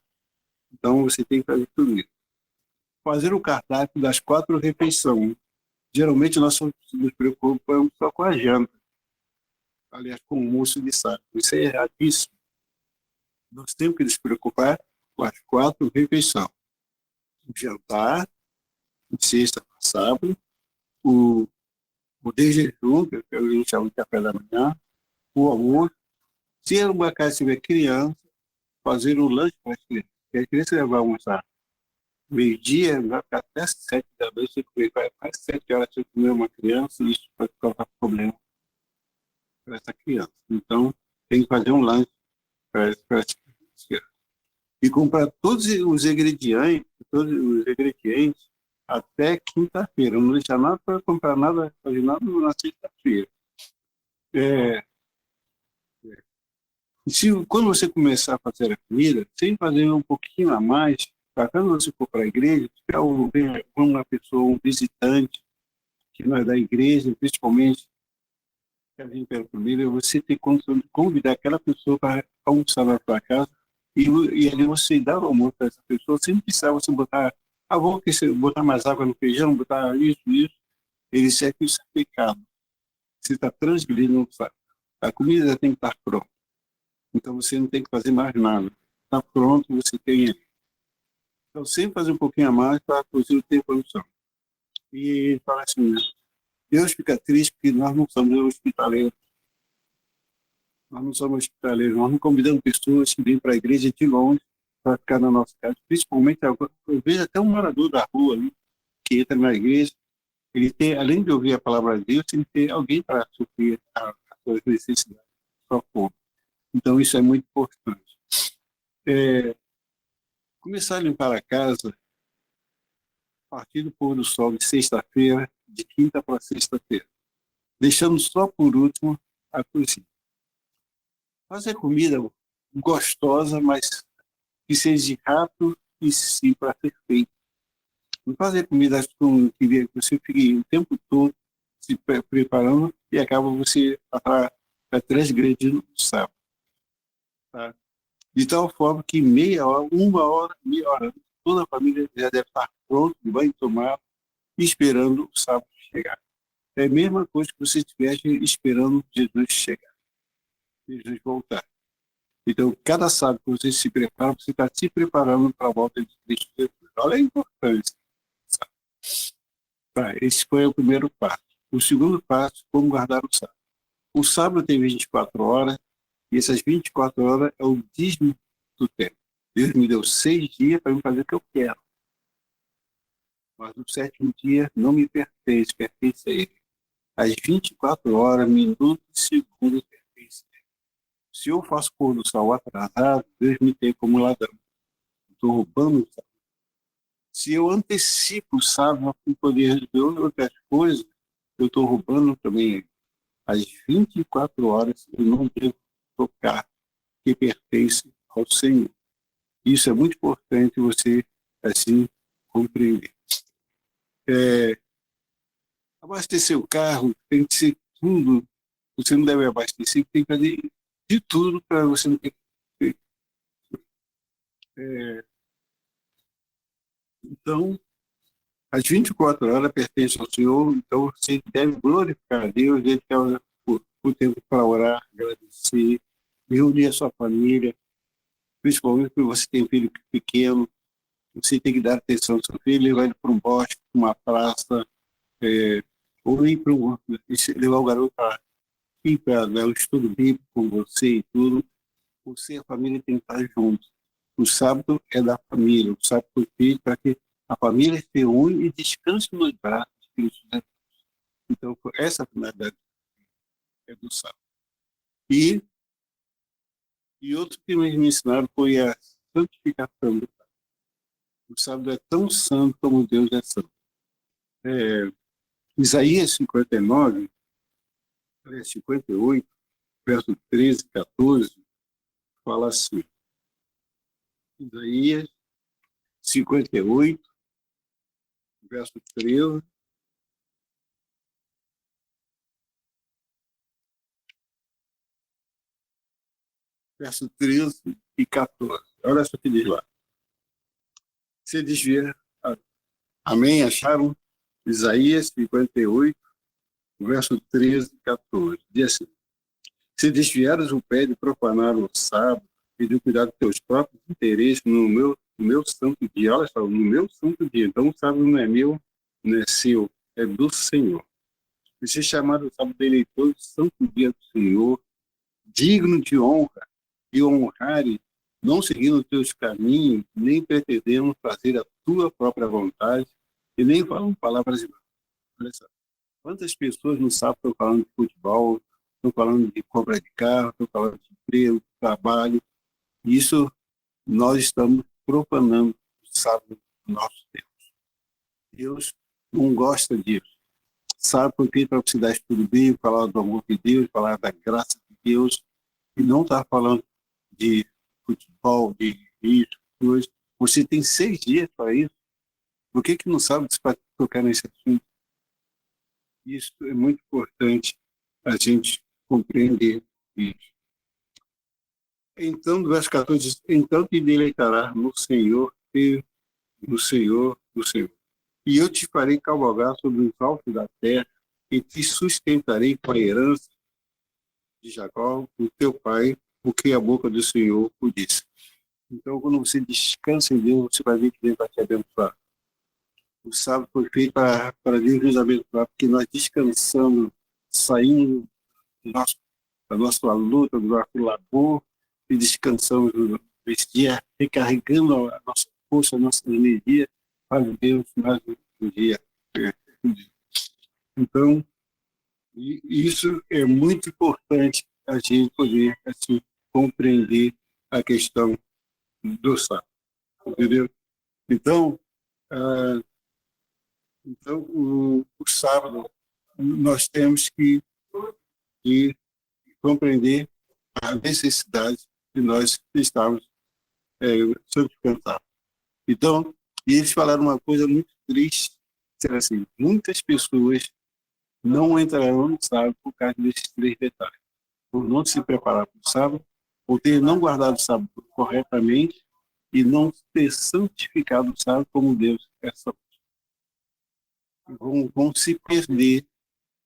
Então você tem que fazer tudo isso. Fazer o cardápio das 4 refeições. Geralmente nós nos preocupamos só com a janta. Aliás, com o almoço de sábado. Isso é erradíssimo. Nós temos que nos preocupar com as 4 refeições. O jantar, de sexta para sábado, o de jejum, que a gente chama de café da manhã, o almoço. Se uma casa tiver criança, fazer o lanche para as crianças. Porque as crianças vão almoçar meio-dia, vai ficar até 7 da noite, você vai mais 7 horas você comer uma criança, e isso vai causar problema para essa criança. Então, tem que fazer um lanche para as crianças. E comprar todos os ingredientes até quinta-feira. Não deixar nada para comprar nada, fazer nada na sexta-feira. É, quando você começar a fazer a comida, sem fazer um pouquinho a mais, para quando você for para a igreja, tiver uma pessoa, um visitante, que não é da igreja, principalmente, que vem pela comida, você tem condição de convidar aquela pessoa para almoçar na sua casa e ali você dá o almoço para essa pessoa, sem precisar você botar, botar mais água no feijão, botar isso, ele serve que isso é pecado. Você está transgredindo, sabe? A comida já tem que estar pronta. Então você não tem que fazer mais nada. Está pronto, você tem ele. Então sempre fazer um pouquinho a mais para a cozinha ter produção. E ele fala assim, né? Deus fica triste porque nós não somos hospitaleiros. Nós não somos hospitaleiros, nós não convidamos pessoas que vêm para a igreja de longe para ficar na nossa casa. Principalmente agora, eu vejo até um morador da rua ali, que entra na igreja, ele tem, além de ouvir a palavra de Deus, tem que ter alguém para suprir a sua necessidade, a sua fome. Então isso é muito importante. Começar a limpar a casa a partir do pôr do sol de sexta-feira, de quinta para sexta-feira, deixando só por último a cozinha. Fazer comida gostosa, mas que seja rápido e sim para ser feito. Não fazer comida com que você fique o tempo todo se preparando e acaba você transgredindo o sábado. Tá? De tal forma que meia hora, uma hora, meia hora, toda a família já deve estar pronta, de banho tomado, esperando o sábado chegar. É a mesma coisa que você estivesse esperando Jesus chegar, Jesus voltar. Então, cada sábado que você se prepara, você está se preparando para a volta de Cristo Jesus. Olha a importância. Tá, esse foi o primeiro passo. O segundo passo, como guardar o sábado. O sábado tem 24 horas, e essas 24 horas é o dízimo do tempo. Deus me deu 6 dias para eu fazer o que eu quero. Mas o sétimo dia não me pertence, pertence a Ele. As 24 horas, minutos e segundos pertencem a Ele. Se eu faço pôr do sol atrasado, Deus me tem como ladrão. Estou roubando o sábado. Se eu antecipo o sábado para poder resolver outras coisas, eu estou roubando também as 24 horas eu não devo tocar, que pertence ao Senhor. Isso é muito importante você, assim, compreender. Abastecer o carro tem que ser tudo. Você não deve abastecer, tem que fazer de tudo para você não ter que... Então, as 24 horas pertencem ao Senhor, então você deve glorificar a Deus, dedicar o tempo para orar, agradecer, reunir a sua família, principalmente quando você tem um filho pequeno, você tem que dar atenção ao seu filho, levar ele para um bosque, para uma praça, ou ir para levar o garoto para ir para o estudo bíblico com você e tudo. Você e a família tem que estar juntos. O sábado é da família, o sábado foi feito para que a família se reúne e descanse nos braços de Cristo. Né? Então, essa finalidade é do sábado. E outro que me ensinaram foi a santificação do sábado. O sábado é tão santo como Deus é santo. Isaías 59, 58, verso 13, 14, fala assim. Isaías 58, verso 13, verso 13 e 14. Olha só o que diz lá. Se desvia. Amém? Acharam? Isaías 58, verso 13 e 14. Diz assim: se desviares o pé de profanar o sábado e de cuidar dos teus próprios interesses no meu santo dia, olha só, no meu santo dia. Então o sábado não é meu, não é seu, é do Senhor. E se chamar o sábado de eleitor, santo dia do Senhor, digno de honra e honrare, não seguindo os teus caminhos, nem pretendendo fazer a tua própria vontade, e nem falam palavras de... Olha só, quantas pessoas no sábado estão falando de futebol, estão falando de compra de carro, estão falando de emprego, de trabalho. Isso nós estamos profanando o sábado do nosso Deus. Deus não gosta disso. Sabe por que para você dar estudo bíblico, falar do amor de Deus, falar da graça de Deus, e não está falando de futebol, de isso, coisa. Você tem 6 dias para isso. Por que não sabe para tocar nesse assunto? Isso é muito importante a gente compreender isso. Então, do verso 14 diz, então te deleitarás no Senhor, no Senhor. E eu te farei cavalgar sobre os altos da terra, e te sustentarei com a herança de Jacó, o teu pai, porque a boca do Senhor o disse. Então, quando você descansa em Deus, você vai ver que Deus vai te abençoar. O sábado foi feito para Deus nos abençoar, porque nós descansamos, saímos da nossa luta, do nosso labor, e descansamos nesse dia, recarregando a nossa força, a nossa energia para Deus mais um dia. Então, isso é muito importante a gente poder assim, compreender a questão do sábado, entendeu? Então, o sábado nós temos que compreender a necessidade e nós estávamos santificados. Então, e eles falaram uma coisa muito triste, disseram assim, muitas pessoas não entrarão no sábado por causa desses três detalhes. Por não se preparar para o sábado, por ter não guardado o sábado corretamente e não ter santificado o sábado como Deus quer. Vão se perder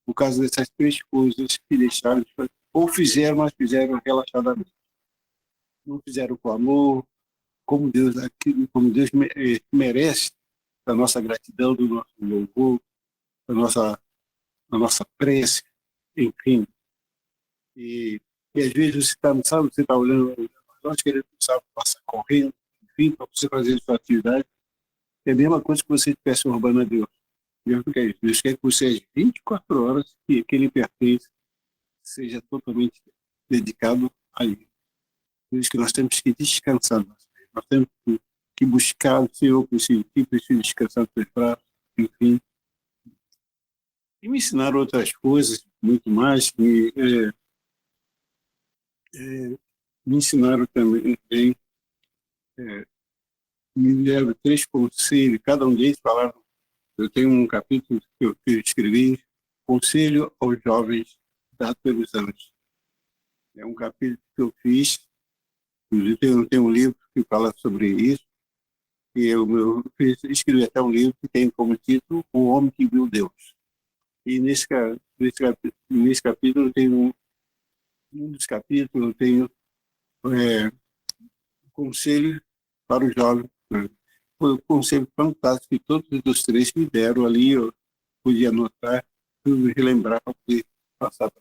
por causa dessas três coisas que deixaram de fazer. Ou fizeram, mas fizeram relaxadamente. Não fizeram com amor, como Deus merece a nossa gratidão, do nosso louvor, a nossa prece, enfim. E às vezes você está no sábado, você está olhando, nós queremos o sábado passar correndo, enfim, para você fazer a sua atividade. É a mesma coisa que você estivesse roubando a Deus. Deus não quer isso. Deus quer que você, às 24 horas, que Ele pertence, seja totalmente dedicado a Ele. Por isso que nós temos que descansar. Nós temos que buscar o Senhor, que precisa descansar dos seus braços, enfim. E me ensinaram outras coisas, muito mais, me ensinaram também, me deram três conselhos, cada um deles falaram, eu tenho um capítulo que eu escrevi, Conselho aos Jovens dado pelos anos. É um capítulo que eu fiz, inclusive tem um livro que fala sobre isso, e escrevi até um livro que tem como título O Homem que Viu Deus. E nesse capítulo tem um dos capítulos, eu tenho um conselho para os jovens. Né? Foi um conselho fantástico que todos os três me deram ali, eu podia anotar, relembrar para poder passar.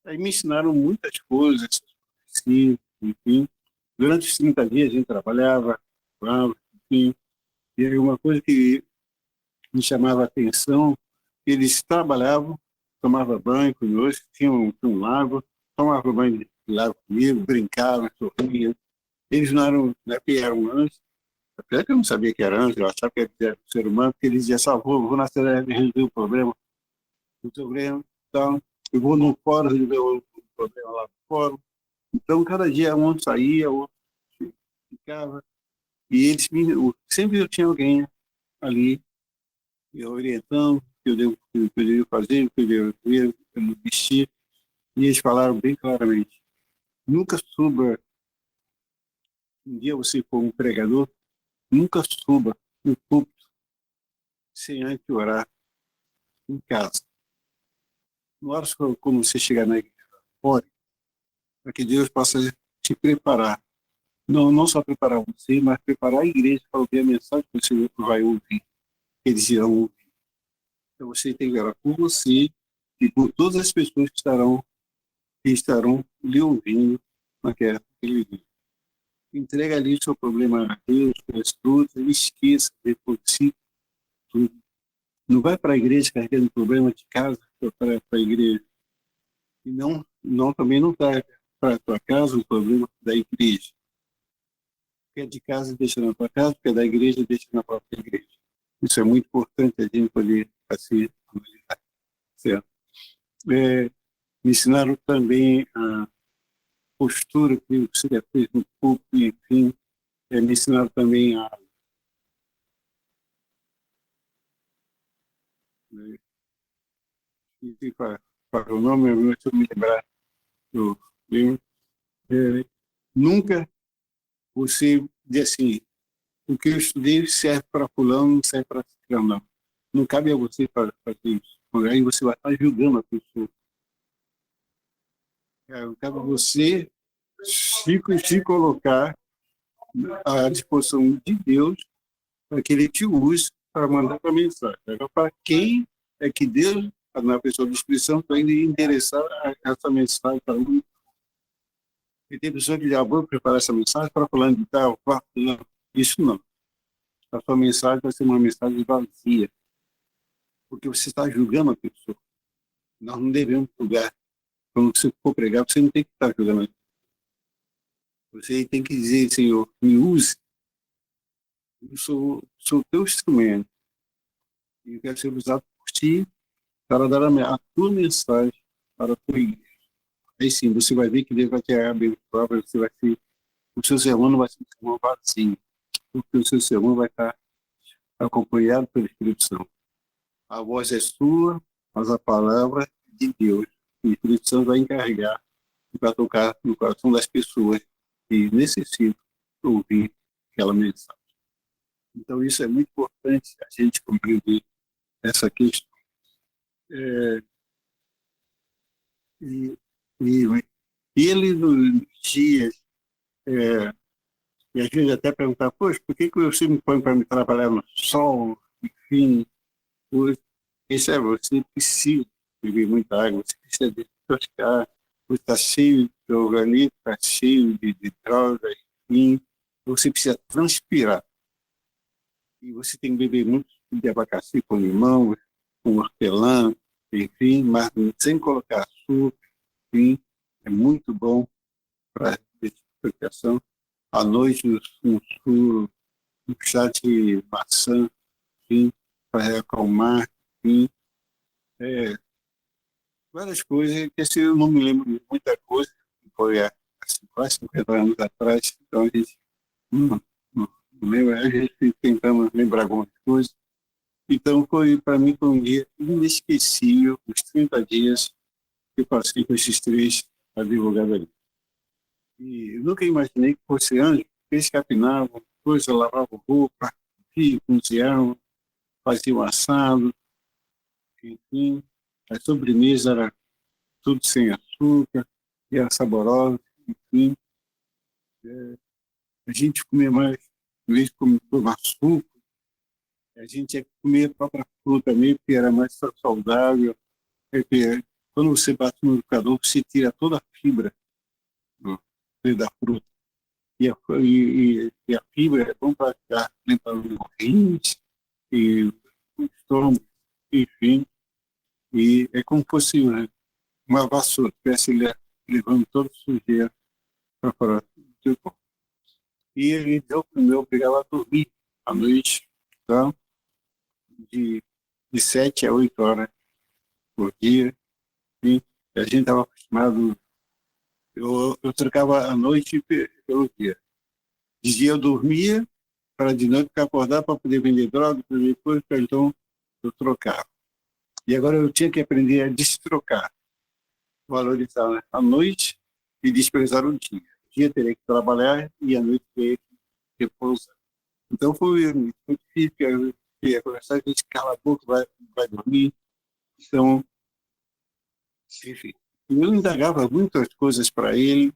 Aí me ensinaram muitas coisas, sim, enfim. Durante os 30 dias a gente trabalhava, enfim. E aí uma coisa que me chamava a atenção, eles trabalhavam, tomavam banho conosco, tinham um lago, tomavam banho de lago comigo, brincavam, sorriam. Eles não eram, não é que eram anjos, apesar que eu não sabia que era anjo, eu achava que era ser humano, porque eles diziam só, vou na cidade resolver o problema, então, eu vou no fórum resolver o problema lá no fórum. Então, cada dia um saía, outro ficava, e eles sempre eu tinha alguém ali me orientando, o que eu deveria fazer, o que eu deveria vestir, e eles falaram bem claramente, nunca suba, um dia você for um pregador, nunca suba no púlpito sem antes orar em casa. Não hora como você chegar na igreja, ore, para que Deus possa te preparar. Não só preparar você, mas preparar a igreja para ouvir a mensagem que você vai ouvir, que eles irão ouvir. Então você tem que orar por você e por todas as pessoas que estarão lhe ouvindo naquele dia. Entrega ali o seu problema a Deus, pelas frutas, e esqueça depois de si tudo. Não vai para a igreja carregando problema de casa para a igreja. E também não traga para a tua casa o problema da igreja. O que é de casa, deixa na tua casa, o que é da igreja, deixa na própria igreja. Isso é muito importante a gente poder assim analisar. Certo? Me ensinaram também a postura que você fez no público, enfim. Me ensinaram também a para o nome, deixa eu me lembrar do livro. Nunca você diz assim, o que eu estudei serve para fulano, não serve para ciclano, não. Não cabe a você fazer isso. Aí você vai estar julgando a pessoa. Cabe a você se colocar à disposição de Deus para que Ele te use para mandar a mensagem. Agora, para quem é que Deus, na pessoa de inscrição, está indo endereçar essa mensagem para um? E tem pessoa que já vou preparar essa mensagem para falando de tal, não. Isso não. A sua mensagem vai ser uma mensagem vazia, porque você está julgando a pessoa. Nós não devemos julgar. Quando você for pregar, você não tem que estar julgando. Você tem que dizer, Senhor, me use. Eu sou teu instrumento. E eu quero ser usado por ti para dar a tua mensagem para a tua igreja. Aí sim, você vai ver que Deus vai te abençoar, você vai ser, o seu sermão não vai ser um sermão vazio, porque o seu sermão vai estar acompanhado pelo Espírito Santo. A voz é sua, mas a palavra é de Deus. O Espírito Santo vai encarregar para tocar no coração das pessoas que necessitam ouvir aquela mensagem. Então, isso é muito importante a gente compreender essa questão. É, e, e ele, nos dias, é, e a gente até perguntar, poxa, por que você me põe para me trabalhar no sol? Enfim, isso é, você precisa beber muita água, você precisa detoxicar, você está cheio de organismo, está cheio de droga, enfim, você precisa transpirar. E você tem que beber muito de abacaxi com limão, com hortelã, enfim, mas sem colocar açúcar, enfim, é muito bom para detoxificação. À noite, um suco, um chá de maçã, enfim, para acalmar, enfim, várias coisas, que assim, eu não me lembro de muita coisa, foi há quase 50 anos atrás, então a gente não, não lembra, a gente tentamos lembrar algumas coisas. Então, para mim, foi um dia inesquecível, os 30 dias que eu passei com esses três advogados ali. E eu nunca imaginei que fosse anjo, eles capinavam, depois lavavam roupa, cozinhavam, faziam assado, enfim, a sobremesa era tudo sem açúcar, e era saborosa, enfim. A gente comia mais, em vez de tomar suco, a gente tinha que comer a própria fruta mesmo, que era mais saudável. Porque quando você bate no liquidificador, você tira toda a fibra da fruta. E a fibra é bom para limpar os rins e o estômago, enfim. E é como se fosse uma vassoura, estivesse levando toda a sujeira para fora do corpo. E ele me obrigava a dormir à noite, então, de, de 7 a 8 horas por dia. E a gente estava acostumado, eu trocava a noite pelo dia. De dia eu dormia, para de noite ficar acordado para poder vender droga, para depois, então eu trocava. E agora eu tinha que aprender a destrocar, valorizar, né, a noite e desprezar o dia. O dia teria que trabalhar e a noite teria que repousar. Então foi muito difícil, ia conversar, a gente cala a boca, vai dormir. Então, enfim. Eu indagava muitas coisas para ele.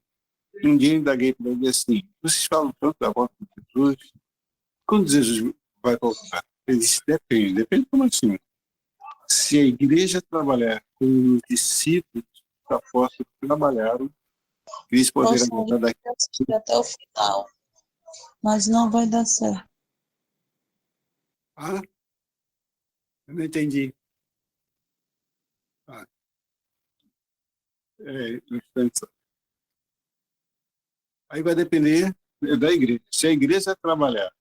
Um dia eu indaguei para ele assim: vocês falam tanto da volta de Jesus, quando Jesus vai voltar? Ele disse: depende. Depende como assim? Se a igreja trabalhar com os discípulos que apóstolos trabalharam, eles poderão Nossa, voltar daqui. assistir até o final, mas não vai dar certo. Ah, eu não entendi. Ah, aí vai depender da igreja. Se a igreja trabalhar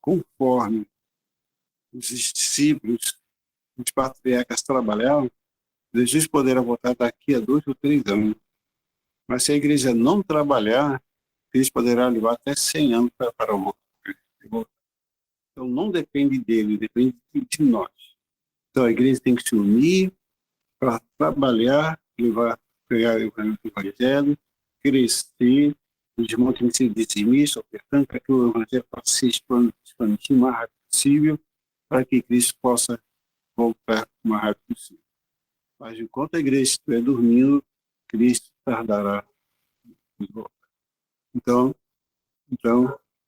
conforme os discípulos, os patriarcas trabalharam, Jesus poderá voltar daqui a 2 ou 3 anos. Mas se a igreja não trabalhar, eles poderão levar até 100 anos para voltar. Então não depende dele, depende de nós. Então a igreja tem que se unir para trabalhar, pregar o evangelho, crescer, os irmãos têm que ser dizimistas, ofertantes, para que o evangelho possa se expandir o mais rápido possível, para que Cristo possa voltar o mais rápido possível. Mas enquanto a igreja estiver dormindo, Cristo tardará em voltar. Então,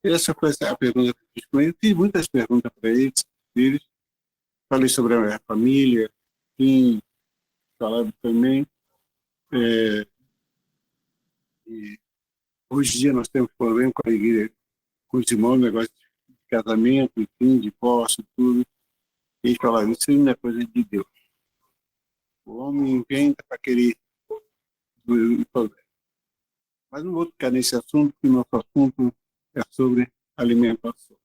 essa foi a pergunta que eu fiz com ele. Fiz muitas perguntas para eles. Falei sobre a família, enfim, falava também. É, e hoje em dia nós temos problema com a igreja, com os irmãos, negócio de casamento, enfim, de posse, tudo. E eles falaram: isso não é coisa de Deus. O homem inventa para querer problema. Mas não vou ficar nesse assunto, porque o nosso assunto é sobre alimentação.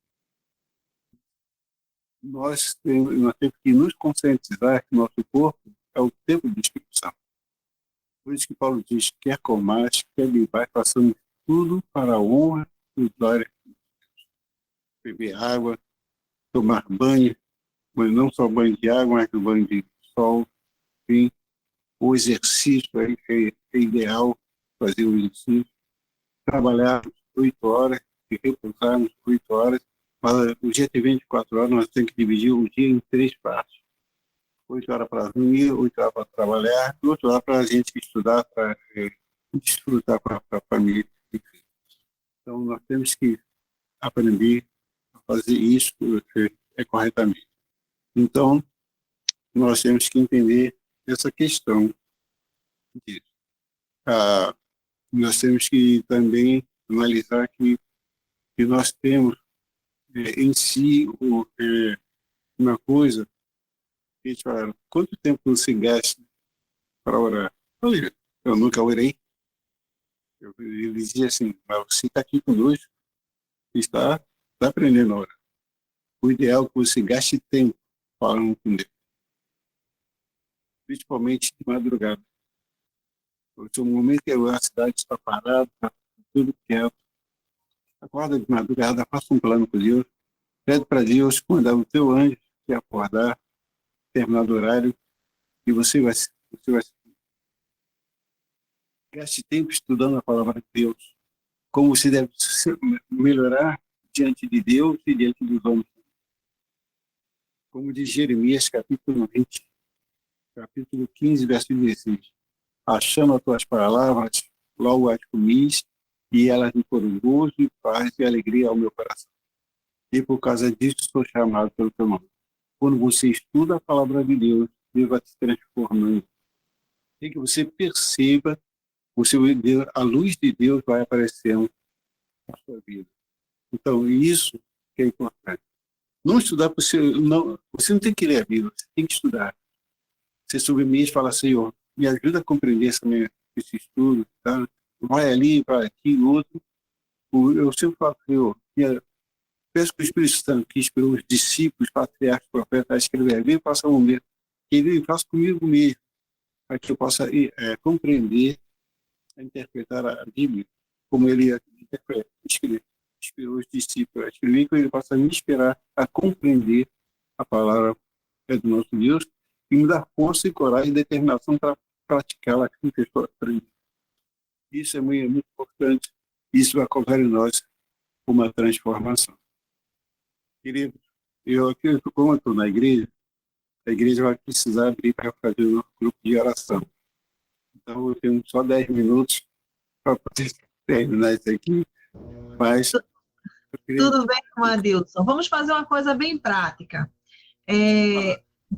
Nós temos que nos conscientizar que nosso corpo é o templo do Espírito Santo. Por isso que Paulo diz, quer comais, quer bebais, façamos tudo para a honra e glória. Beber água, tomar banho, mas não só banho de água, mas banho de sol, enfim. O exercício é ideal, fazer o exercício. Trabalhar 8 horas e repousar 8 horas. Mas o dia tem 24 horas, nós temos que dividir o dia em 3 partes. 8 horas para dormir, 8 horas para trabalhar, 8 horas para a gente estudar, para desfrutar para a família. Então, nós temos que aprender a fazer isso corretamente. Então, nós temos que entender essa questão disso. Nós temos que também analisar que nós temos em si uma coisa que eles falaram, quanto tempo você gasta para orar? Olha, eu nunca orei. Ele dizia assim, mas você está aqui conosco, está aprendendo a orar. O ideal é que você gaste tempo falando com Deus, principalmente de madrugada. Porque o momento que a cidade está parada, está tudo quieto, acorda de madrugada, faça um plano com Deus, pede para Deus mandar o teu anjo te acordar, determinado horário, e você vai gaste tempo estudando a palavra de Deus, como você deve melhorar diante de Deus e diante dos homens. Como diz Jeremias, capítulo 20, capítulo 15, versículo 16. Achando as tuas palavras, logo as comis, e elas me foram gozo e paz e alegria ao meu coração. E por causa disso sou chamado pelo teu nome. Quando você estuda a palavra de Deus, Deus vai te transformando. Tem que você perceba, a luz de Deus vai aparecendo na sua vida. Então, isso que é importante. Não estudar, você não tem que ler a Bíblia, você tem que estudar. Você submete e fala, Senhor, me ajuda a compreender esse estudo, tá? Vai ali, vai aqui, outro. Eu sempre falo, Senhor, peço que o Espírito Santo, que inspirou os discípulos, patriarcas, profetas, a escrever a Bíblia, faça um momento, que ele faça comigo mesmo, para que eu possa compreender, interpretar a Bíblia, como ele interpreta, inspirou os discípulos a escrever, que ele possa me inspirar a compreender a palavra do nosso Deus e me dar força e coragem e determinação para praticá-la aquilo que eu estou aprendendo. Isso é muito importante. Isso vai causar em nós uma transformação. Querido, como eu estou na igreja, a igreja vai precisar abrir para fazer um grupo de oração. Então, eu tenho só 10 minutos para poder terminar isso aqui, mas... Tudo bem, irmã Adilson. Vamos fazer uma coisa bem prática.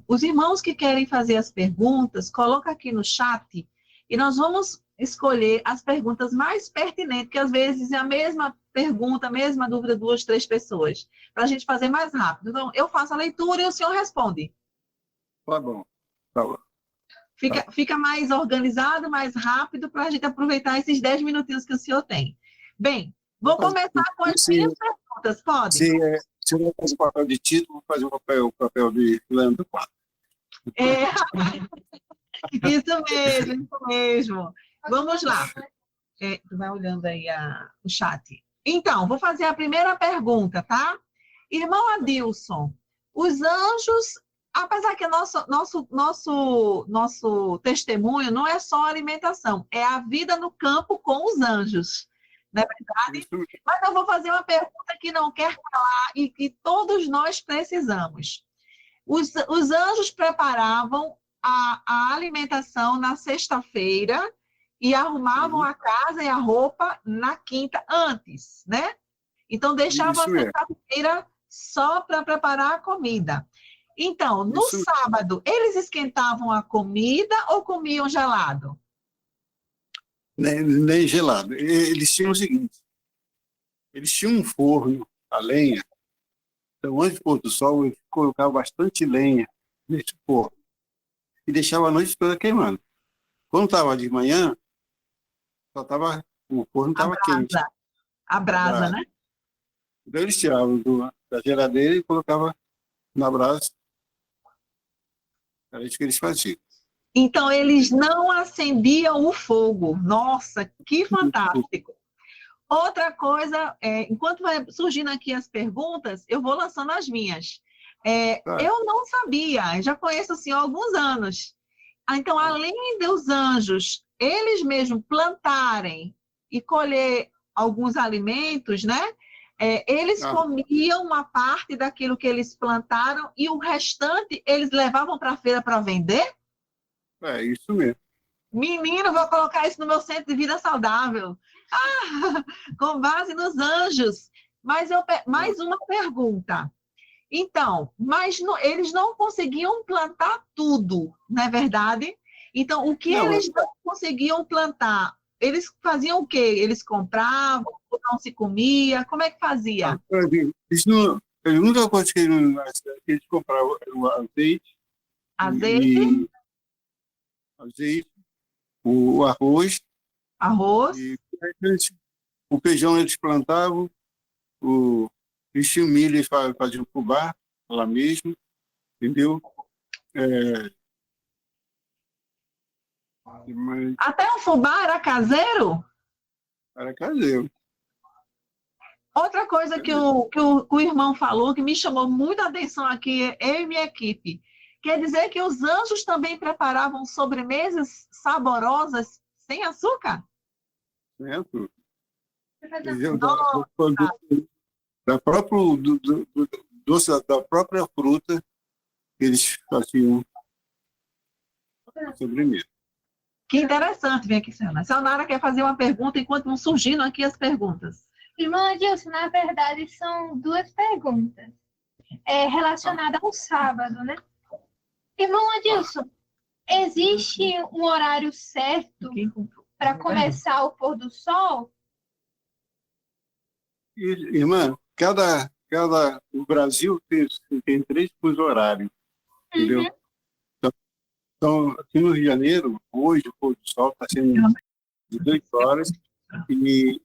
Os irmãos que querem fazer as perguntas, coloca aqui no chat e nós vamos escolher as perguntas mais pertinentes, que às vezes é a mesma pergunta, a mesma dúvida, 2, 3 pessoas, para a gente fazer mais rápido. Então, eu faço a leitura e o senhor responde. Tá bom. Tá bom. Fica mais organizado, mais rápido, para a gente aproveitar esses 10 minutinhos que o senhor tem. Bem, vou começar com as minhas perguntas, pode? Se eu não fazer o papel de título, vou fazer o papel de Leandro Quadro. Isso mesmo. Vamos lá. Tu vai olhando aí o chat. Então, vou fazer a primeira pergunta, tá? Irmão Adilson, os anjos, apesar que nosso testemunho não é só alimentação, é a vida no campo com os anjos, não é verdade? Mas eu vou fazer uma pergunta que não quer calar e que todos nós precisamos. Os anjos preparavam a alimentação na sexta-feira e arrumavam a casa e a roupa na quinta antes, né? Então, deixavam a sexta-feira só para preparar a comida. Então, no sábado, eles esquentavam a comida ou comiam gelado? Nem gelado. Eles tinham o seguinte, eles tinham um forno, a lenha, então antes do pôr do sol, eles colocavam bastante lenha nesse forno e deixavam a noite toda queimando. Quando estava de manhã, o forno estava quente. A brasa, né? Então eles tiravam da geladeira e colocavam na brasa. Era isso que eles faziam. Então, eles não acendiam o fogo. Nossa, que fantástico! Outra coisa, enquanto vai surgindo aqui as perguntas, eu vou lançando as minhas. Tá. Eu não sabia, já conheço o senhor há alguns anos. Então, além dos anjos, eles mesmos plantarem e colher alguns alimentos, né? Eles Ah, comiam uma parte daquilo que eles plantaram e o restante eles levavam para a feira para vender? é isso mesmo. Menino, vou colocar isso no meu centro de vida saudável. Ah, com base nos anjos. Mais uma pergunta. Então, eles não conseguiam plantar tudo, não é verdade? Então, o que Não, eles não conseguiam plantar, eles faziam o quê? Eles compravam, ou não se comia? Como é que fazia? eles não, a única coisa que eles compravam era o Azeite, e azeite, o arroz, arroz, e o feijão eles plantavam, o milho eles faziam fubá, lá mesmo, entendeu? É, mas até o fubá era caseiro? era caseiro. Outra coisa que o irmão falou, que me chamou muita atenção aqui, eu e minha equipe, quer dizer que os anjos também preparavam sobremesas saborosas sem açúcar? Certo? Entendeu? Nossa, Da própria, do doce da própria fruta que eles faziam a sobremesa. que interessante, vem aqui, Senhora. A Senhora quer fazer uma pergunta enquanto vão surgindo aqui as perguntas. Irmão Adilson, na verdade, são duas perguntas relacionadas ao sábado, né? Irmão Adilson, existe um horário certo para começar o pôr do sol? Irmã, o Brasil tem 3 fusos horários, entendeu? Uhum. Então, aqui no Rio de Janeiro, hoje o pôr do sol está sendo 18 horas e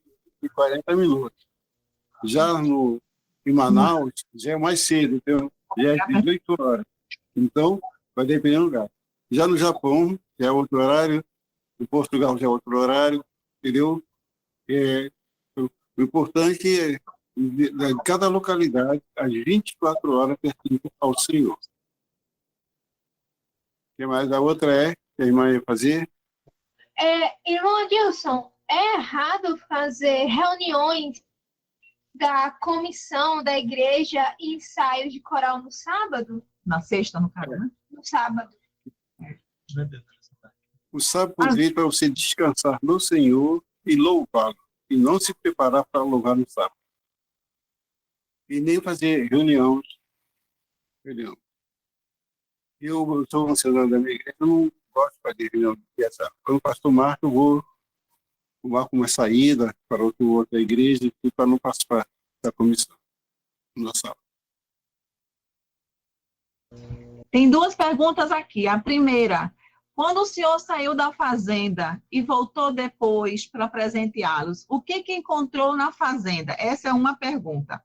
40 minutos. Já em Manaus, já é mais cedo, então, já é 18 horas. Então, vai depender do lugar. Já no Japão, já é outro horário, em Portugal já é outro horário, entendeu? O importante é, de cada localidade, as 24 horas pertencem ao Senhor. O que mais? A outra que a irmã ia fazer? Irmão Adilson, é errado fazer reuniões da comissão da igreja e ensaios de coral no sábado? Na sexta, no caso, né? No sábado. O sábado foi para você descansar no Senhor e louvá-lo, e não se preparar para louvar no sábado. E nem fazer reunião. Eu sou ancião da minha igreja, eu não gosto de fazer reunião de sábado. Quando o pastor marca, eu marco uma saída para outra igreja e para não participar da comissão no sábado. Tem duas perguntas aqui. A primeira, quando o senhor saiu da fazenda e voltou depois para presenteá-los, o que encontrou na fazenda? Essa é uma pergunta.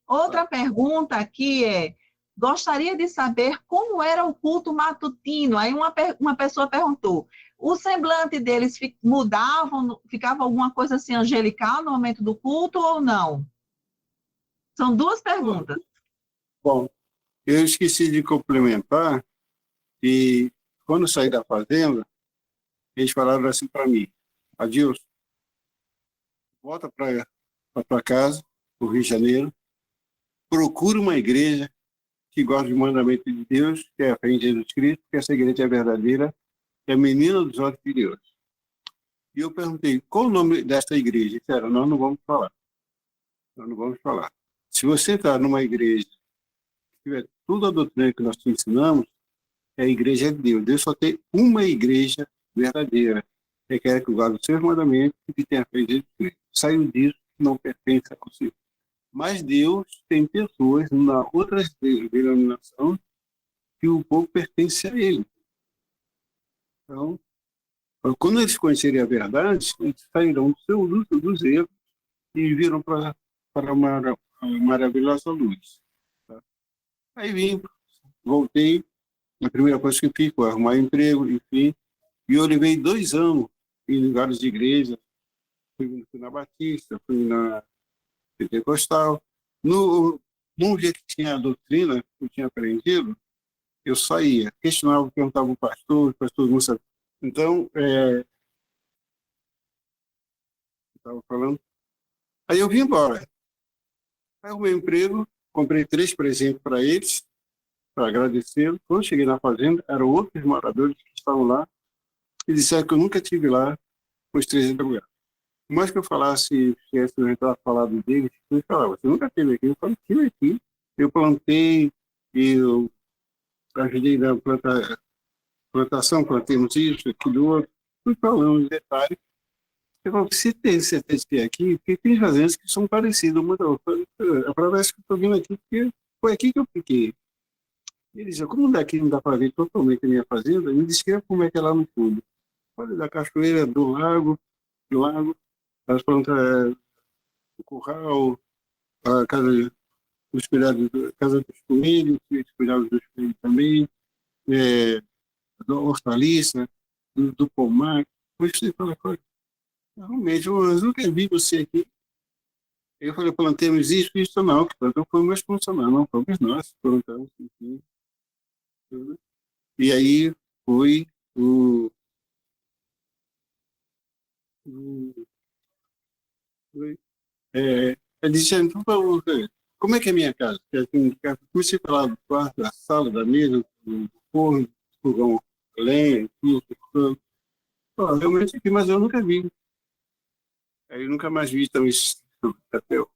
Outra pergunta aqui gostaria de saber como era o culto matutino. Aí uma pessoa perguntou, o semblante deles mudavam, ficava alguma coisa assim angelical no momento do culto ou não? São duas perguntas. Bom, eu esqueci de complementar e quando eu saí da fazenda, eles falaram assim para mim, Adilson, volta para tua casa, no Rio de Janeiro, procura uma igreja que gosta do mandamento de Deus, que é a fé em Jesus Cristo, que essa igreja é verdadeira, é a menina dos olhos de Deus. E eu perguntei, qual o nome dessa igreja? Disseram, nós não vamos falar. Nós não vamos falar. Se você entrar numa igreja que tiver toda a doutrina que nós te ensinamos, é a igreja de Deus. Deus só tem uma igreja verdadeira, que quer que guarde os seus mandamentos e que tenha fé em Jesus Cristo. Saiu disso, não pertence ao Senhor. Mas Deus tem pessoas na outras denominações que o povo pertence a ele. Então, quando eles conhecerem a verdade, eles sairão do seu luto, dos erros e viram para a maravilhosa luz. Tá? Aí voltei A primeira coisa que eu fiz foi arrumar emprego, enfim. E eu levei 2 anos em lugares de igreja. Fui na Batista, fui na Pentecostal. Num dia que tinha a doutrina que eu tinha aprendido, eu saía, questionava, perguntava o pastor não sabia. Então, eu estava falando. Aí eu vim embora. Aí arrumei emprego, comprei 3 presentes para eles, para agradecê-los. Quando cheguei na fazenda, eram outros moradores que estavam lá e disseram que eu nunca estive lá com os 3 empregados. Por mais que eu falasse, se eu estava falando deles, eles falavam, você nunca esteve aqui? Eu falei, estive aqui. Eu plantei, eu ajudei na plantação, plantemos isso, aquilo outro. Fui falando os detalhes. Eu falei, se tem certeza que é aqui, porque tem fazendas que são parecidas. Parece que eu estou vindo aqui porque foi aqui que eu fiquei. Ele disse, como daqui não dá para ver totalmente a minha fazenda, me descreva como é que é lá no fundo. Olha, da cachoeira, do lago, as plantas, o curral, a casa dos cuidados, casa dos coelhos, os cuidados dos coelhos também, da hortaliça, do pomar. Depois você fala, olha, realmente, eu nunca vi você aqui. Eu falei, plantemos isso não, que plantou foi o meu responsável, não, fomos nós, plantamos, enfim. Tudo. E aí foi o foi, eu disse, então, como é que é a minha casa? Comecei a falar do quarto, da sala, da mesa, do forno, do fogão, lenha, tudo. Realmente aqui, mas eu nunca vi. Aí eu nunca mais vi também esse papel.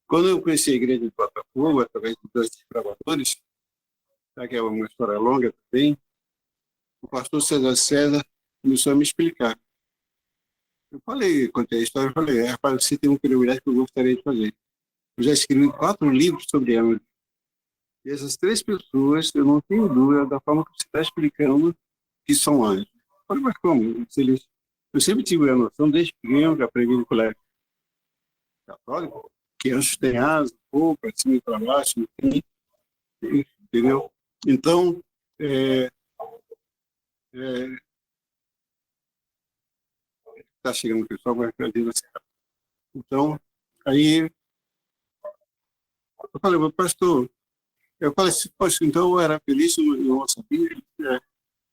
Quando eu conheci a igreja de Botafogo, através dos 2 desbravadores, que é uma história longa também, o pastor César começou a me explicar. Eu falei, contei a história, eu falei, rapaz, você tem um privilégio que eu gostaria de fazer. Eu já escrevi 4 livros sobre ela. E essas 3 pessoas, eu não tenho dúvida da forma que você está explicando que são anjos. Eu falei, mas como? Eu sempre tive a noção, desde pequeno, que aprendi no colégio católico, que anjos têm asa, voam para cima e para baixo, não tem, entendeu? Então, está chegando o pessoal, vai perder a serra. Então, aí, eu falei, pastor, poxa, então eu era feliz, eu não sabia.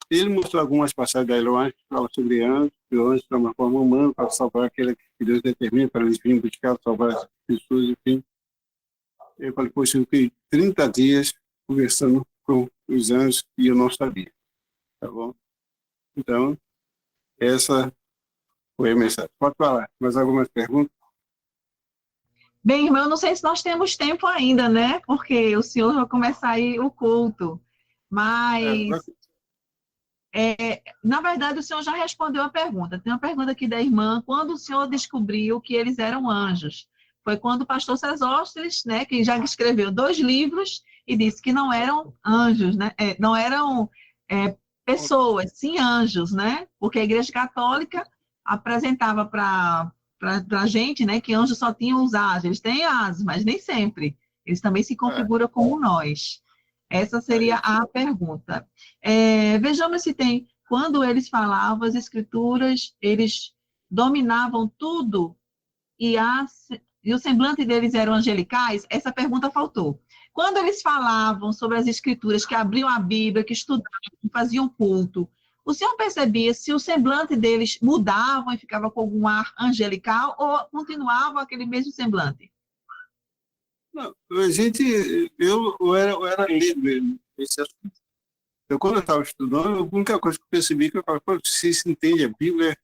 Ele mostrou algumas passagens da Eloá que falam sobre anjos, que o anjo é uma forma humana para salvar aquele que Deus determina, para eles virem buscar, salvar as pessoas, enfim. Eu falei, poxa, eu fiquei 30 dias conversando com os anjos e eu não sabia, tá bom? Então, essa foi a mensagem. Pode falar, mais algumas perguntas? Bem, irmão, não sei se nós temos tempo ainda, né? Porque o senhor vai começar aí o culto. Mas, na verdade, o senhor já respondeu a pergunta. Tem uma pergunta aqui da irmã. Quando o senhor descobriu que eles eram anjos? Foi quando o pastor Sesóstenes, né, que já escreveu 2 livros e disse que não eram anjos, né? Não eram pessoas, sim anjos, né? Porque a Igreja Católica apresentava para a gente, né, que anjos só tinham os asas. Eles têm asas, mas nem sempre. Eles também se configuram como nós. Essa seria a pergunta. Vejamos se tem. Quando eles falavam as escrituras, eles dominavam tudo e o semblante deles eram angelicais? Essa pergunta faltou. Quando eles falavam sobre as escrituras, que abriam a Bíblia, que estudavam, que faziam culto, o senhor percebia se o semblante deles mudava e ficava com algum ar angelical ou continuava aquele mesmo semblante? Não, eu era líder nesse assunto. Quando eu estava estudando, a única coisa que eu percebi que eu falava, pô, se entende a Bíblia, é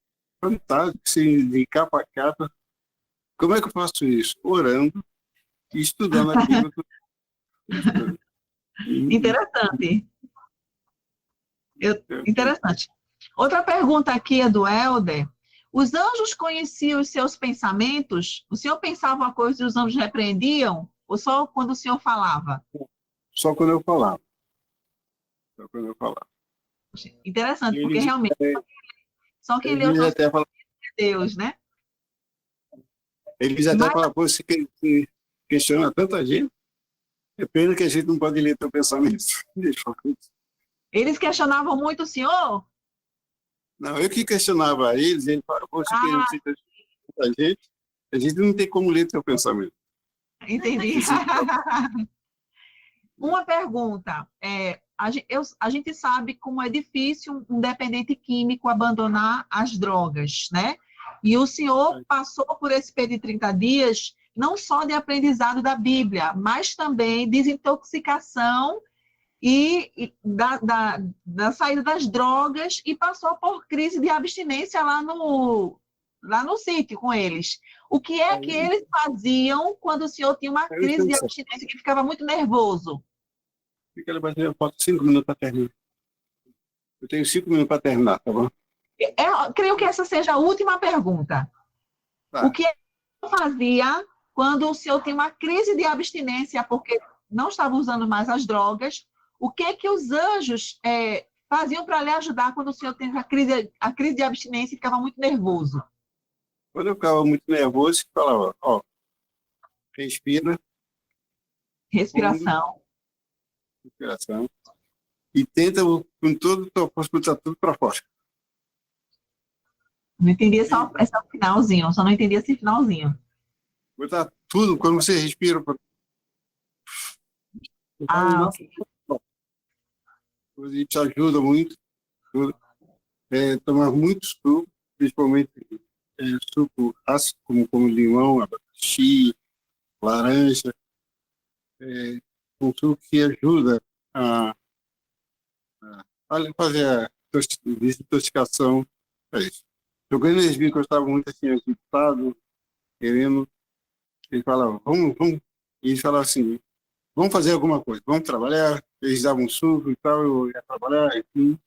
fantástico, de capa a capa. Como é que eu faço isso? Orando e estudando aquilo. Interessante. Interessante. Outra pergunta aqui é do Helder. Os anjos conheciam os seus pensamentos? O senhor pensava uma coisa e os anjos repreendiam? Ou só quando o senhor falava? Só quando eu falava. Só quando eu falava. Interessante, porque realmente só quem leu Eles o até falam, Deus, né? pô, você que questiona tanta gente, é pena que a gente não pode ler teu pensamento. Deixa eu Eles questionavam muito o senhor? Não, eu que questionava eles, ele falava, você tem Ah, a gente não tem como ler teu pensamento. entendi. Esse- Uma pergunta. A gente sabe como é difícil um dependente químico abandonar as drogas, né? E o senhor passou por esse período de 30 dias, não só de aprendizado da Bíblia, mas também desintoxicação da saída das drogas e passou por crise de abstinência lá no sítio com eles. O que é que eles faziam quando o senhor tinha uma crise de abstinência que ficava muito nervoso? Fica ali, mas eu falta 5 minutos para terminar. Eu tenho 5 minutos para terminar, tá bom? Eu creio que essa seja a última pergunta. Tá. O que eu fazia quando o senhor tem uma crise de abstinência porque não estava usando mais as drogas? O que os anjos faziam para lhe ajudar quando o senhor tem a crise de abstinência e ficava muito nervoso? Quando eu ficava muito nervoso, eu falava, ó, respira, Respiração. respiração, e tenta com todo o teu força botar tudo para fora. Não entendi só esse finalzinho, só não entendi esse finalzinho. Botar tudo, quando você respira, Ah, ok. isso ajuda muito. Tomar muito suco, principalmente suco ácido, como limão, abacaxi, laranja, um suco que ajuda a fazer a desintoxicação. É isso. Jogando eles viram que eu estava muito assim, agitado, querendo. Eles falavam, vamos. E eles falavam assim, vamos fazer alguma coisa, vamos trabalhar. Eles davam um suco e tal, eu ia trabalhar, enfim.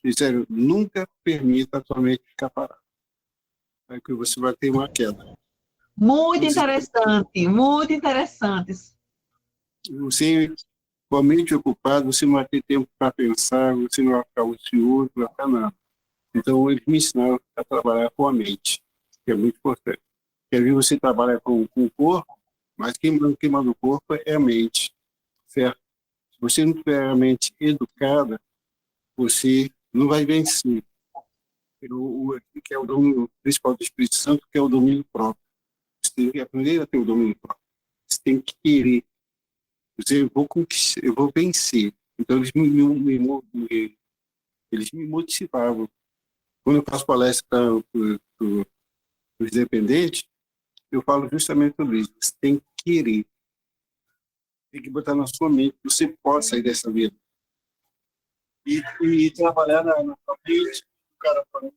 E sério, nunca permita a sua mente ficar parada. Aí que você vai ter uma queda. Muito interessante, muito interessante. Você, com a mente ocupada, você não vai ter tempo para pensar, você não vai ficar ocioso, não vai ficar nada. Então, eles me ensinaram a trabalhar com a mente, que é muito importante. Quer ver você trabalhar com o corpo, mas quem manda o corpo é a mente, certo? Se você não tiver a mente educada, você não vai vencer. Que é o domínio principal do Espírito Santo, que é o domínio próprio. Você tem que aprender a ter o domínio próprio. Você tem que querer. Eu vou conquistar, eu vou vencer. Então, eles me motivavam. Quando eu faço palestra para os dependentes, eu falo justamente sobre isso. Você tem que querer. Tem que botar na sua mente que você pode sair dessa vida. E trabalhar na sua mente, o cara para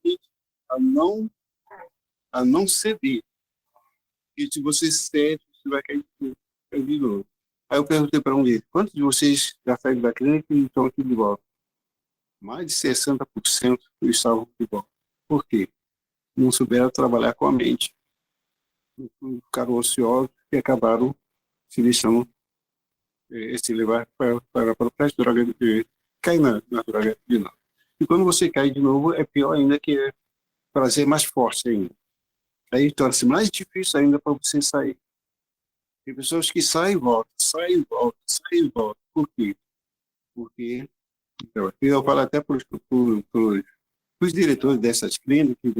a não ceder. E se você cede, você vai cair de novo. Aí eu perguntei para um deles, quantos de vocês já saíram da clínica e estão aqui de volta? Mais de 60% estavam de volta. Por quê? Não souberam trabalhar com a mente. Ficaram ociosos e acabaram se deixando se levar para as drogas, cair na droga de novo. E quando você cai de novo, é pior ainda, que é trazer mais força ainda. Aí torna-se mais difícil ainda para você sair. Tem pessoas que saem e voltam, saem e voltam, saem e voltam. Por quê? Porque, então, eu falo até para os diretores dessas clínicas,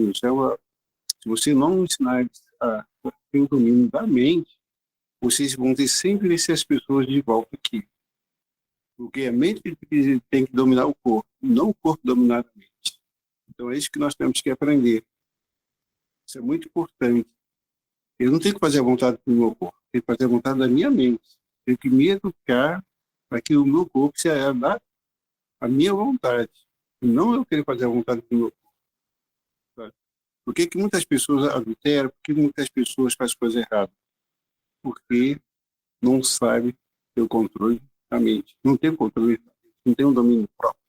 se você não ensinar eles a ter o domínio da mente, vocês vão ter sempre essas pessoas de volta aqui. Porque a mente que tem que dominar o corpo, não o corpo dominar a mente. Então é isso que nós temos que aprender. Isso é muito importante. Eu não tenho que fazer a vontade do meu corpo, tenho que fazer a vontade da minha mente. Tenho que me educar para que o meu corpo seja a minha vontade. E não eu querer fazer a vontade do meu corpo. Sabe? Por que muitas pessoas adulteram? Por que muitas pessoas fazem coisas erradas? Porque não sabem ter o controle da mente. Não tem controle, não tem um domínio próprio.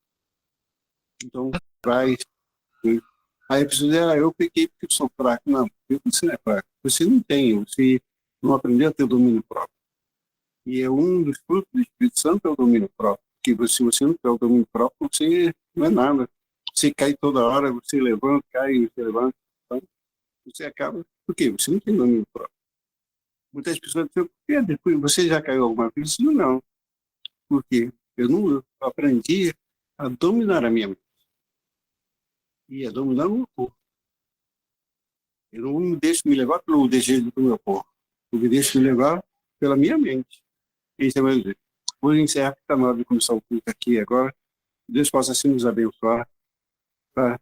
Então, traz. Aí a pessoa diz, eu peguei porque eu sou fraco. Não, você não é fraco. Você não tem, você não aprendeu a ter o domínio próprio. E é um dos frutos do Espírito Santo é o domínio próprio. Porque se você não tem o domínio próprio, você não é nada. Você cai toda hora, você levanta, cai, você levanta. Então, você acaba... Por quê? Você não tem domínio próprio. Muitas pessoas dizem, depois você já caiu alguma vez? Não. Por quê? Eu aprendi a dominar a minha mente e a dominar o meu corpo. Eu não me deixo me levar pelo desejo do meu corpo. Eu me deixo me levar pela minha mente. Isso é o meu desejo. Vou encerrar, porque está na hora de começar o culto aqui agora. Deus possa assim nos abençoar. Tá?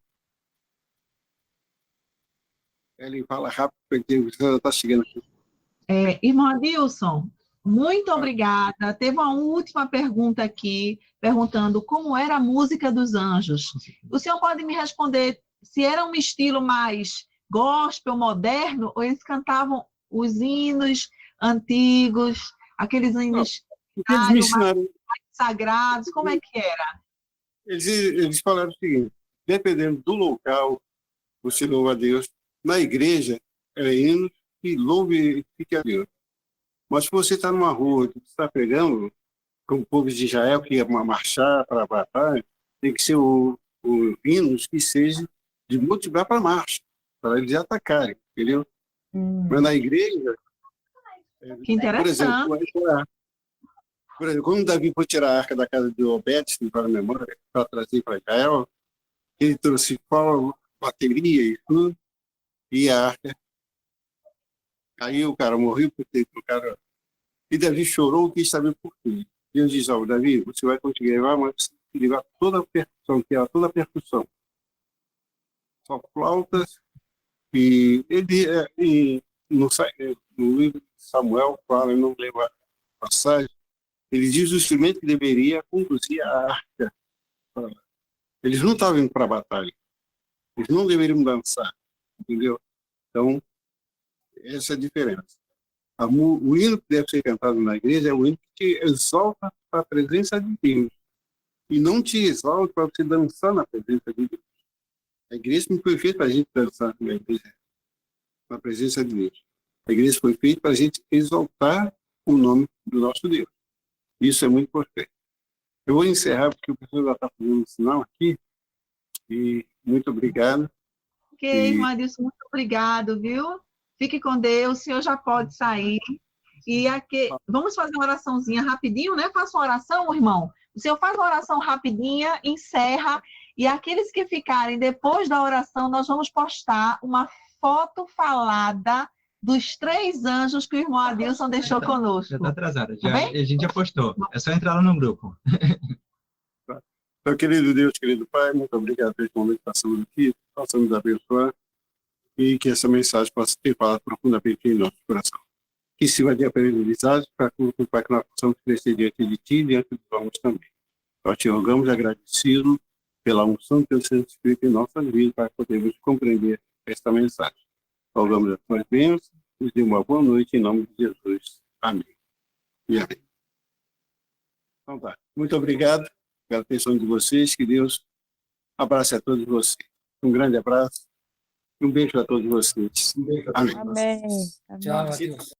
Ele fala rápido, porque você está chegando aqui. Irmão Adilson, muito obrigada. Teve uma última pergunta aqui, perguntando como era a música dos anjos. O senhor pode me responder se era um estilo mais gospel, moderno, ou eles cantavam os hinos antigos, aqueles hinos O que eles me ensinaram? sagrados, como é que era? Eles falaram o seguinte: dependendo do local, você louva a Deus. Na igreja, é hino que louve fique a Deus. Mas se você está numa rua, que está pregando, como o povo de Israel, que ia marchar para a batalha, tem que ser o hinos que seja de motivar para a marcha, para eles atacarem, entendeu? Mas na igreja, Que interessante. por exemplo, quando Davi foi tirar a arca da casa de Obed, se não para a memória, para trazer para Israel, ele trouxe pau, bateria e tudo, e a arca. Aí o cara morreu porque o cara. E Davi chorou, quis saber por quê. Deus diz: ó, Davi, você vai conseguir levar, mas você tem que levar toda a percussão, que é toda a percussão. Só flautas. E ele, no livro de Samuel, fala, eu não lembro a passagem, ele diz o instrumento que deveria conduzir a arca. Eles não estavam indo para a batalha. Eles não deveriam dançar, entendeu? Então, essa é a diferença. O hino que deve ser cantado na igreja é o hino que te exalta para a presença de Deus. E não te exalta para você dançar na presença de Deus. A igreja não foi feita para a gente dançar na presença de Deus. A igreja foi feita para a gente exaltar o nome do nosso Deus. Isso é muito importante. Eu vou encerrar, porque o professor já está fazendo um sinal aqui. E muito obrigado. Ok, irmão Adilson, muito obrigado, viu? Fique com Deus, o senhor já pode sair. E aqui, vamos fazer uma oraçãozinha rapidinho, né? Faça uma oração, irmão. O senhor faz uma oração rapidinha, encerra, e aqueles que ficarem depois da oração, nós vamos postar uma foto falada dos 3 anjos que o irmão Adilson deixou conosco. Já está atrasada, Tá bem? a gente já postou. É só entrar lá no grupo. Então, querido Deus, querido Pai, muito obrigado por esse momento que passamos aqui, possa nos abençoar e que essa mensagem possa ter falado profundamente em nosso coração. Que sirva de aprendizagem para que nós possamos crescer diante de Ti e diante dos homens também. Nós te rogamos agradecido pela unção do Teu Santo Espírito em nossas vidas para podermos compreender esta mensagem. Rogamos as Tuas bênçãos, nos dê uma boa noite em nome de Jesus. Amém. E amém. Então tá. Muito obrigado pela atenção de vocês. Que Deus abrace a todos vocês. Um grande abraço. Um beijo a todos vocês. Amém. Amém. Tchau, Deus.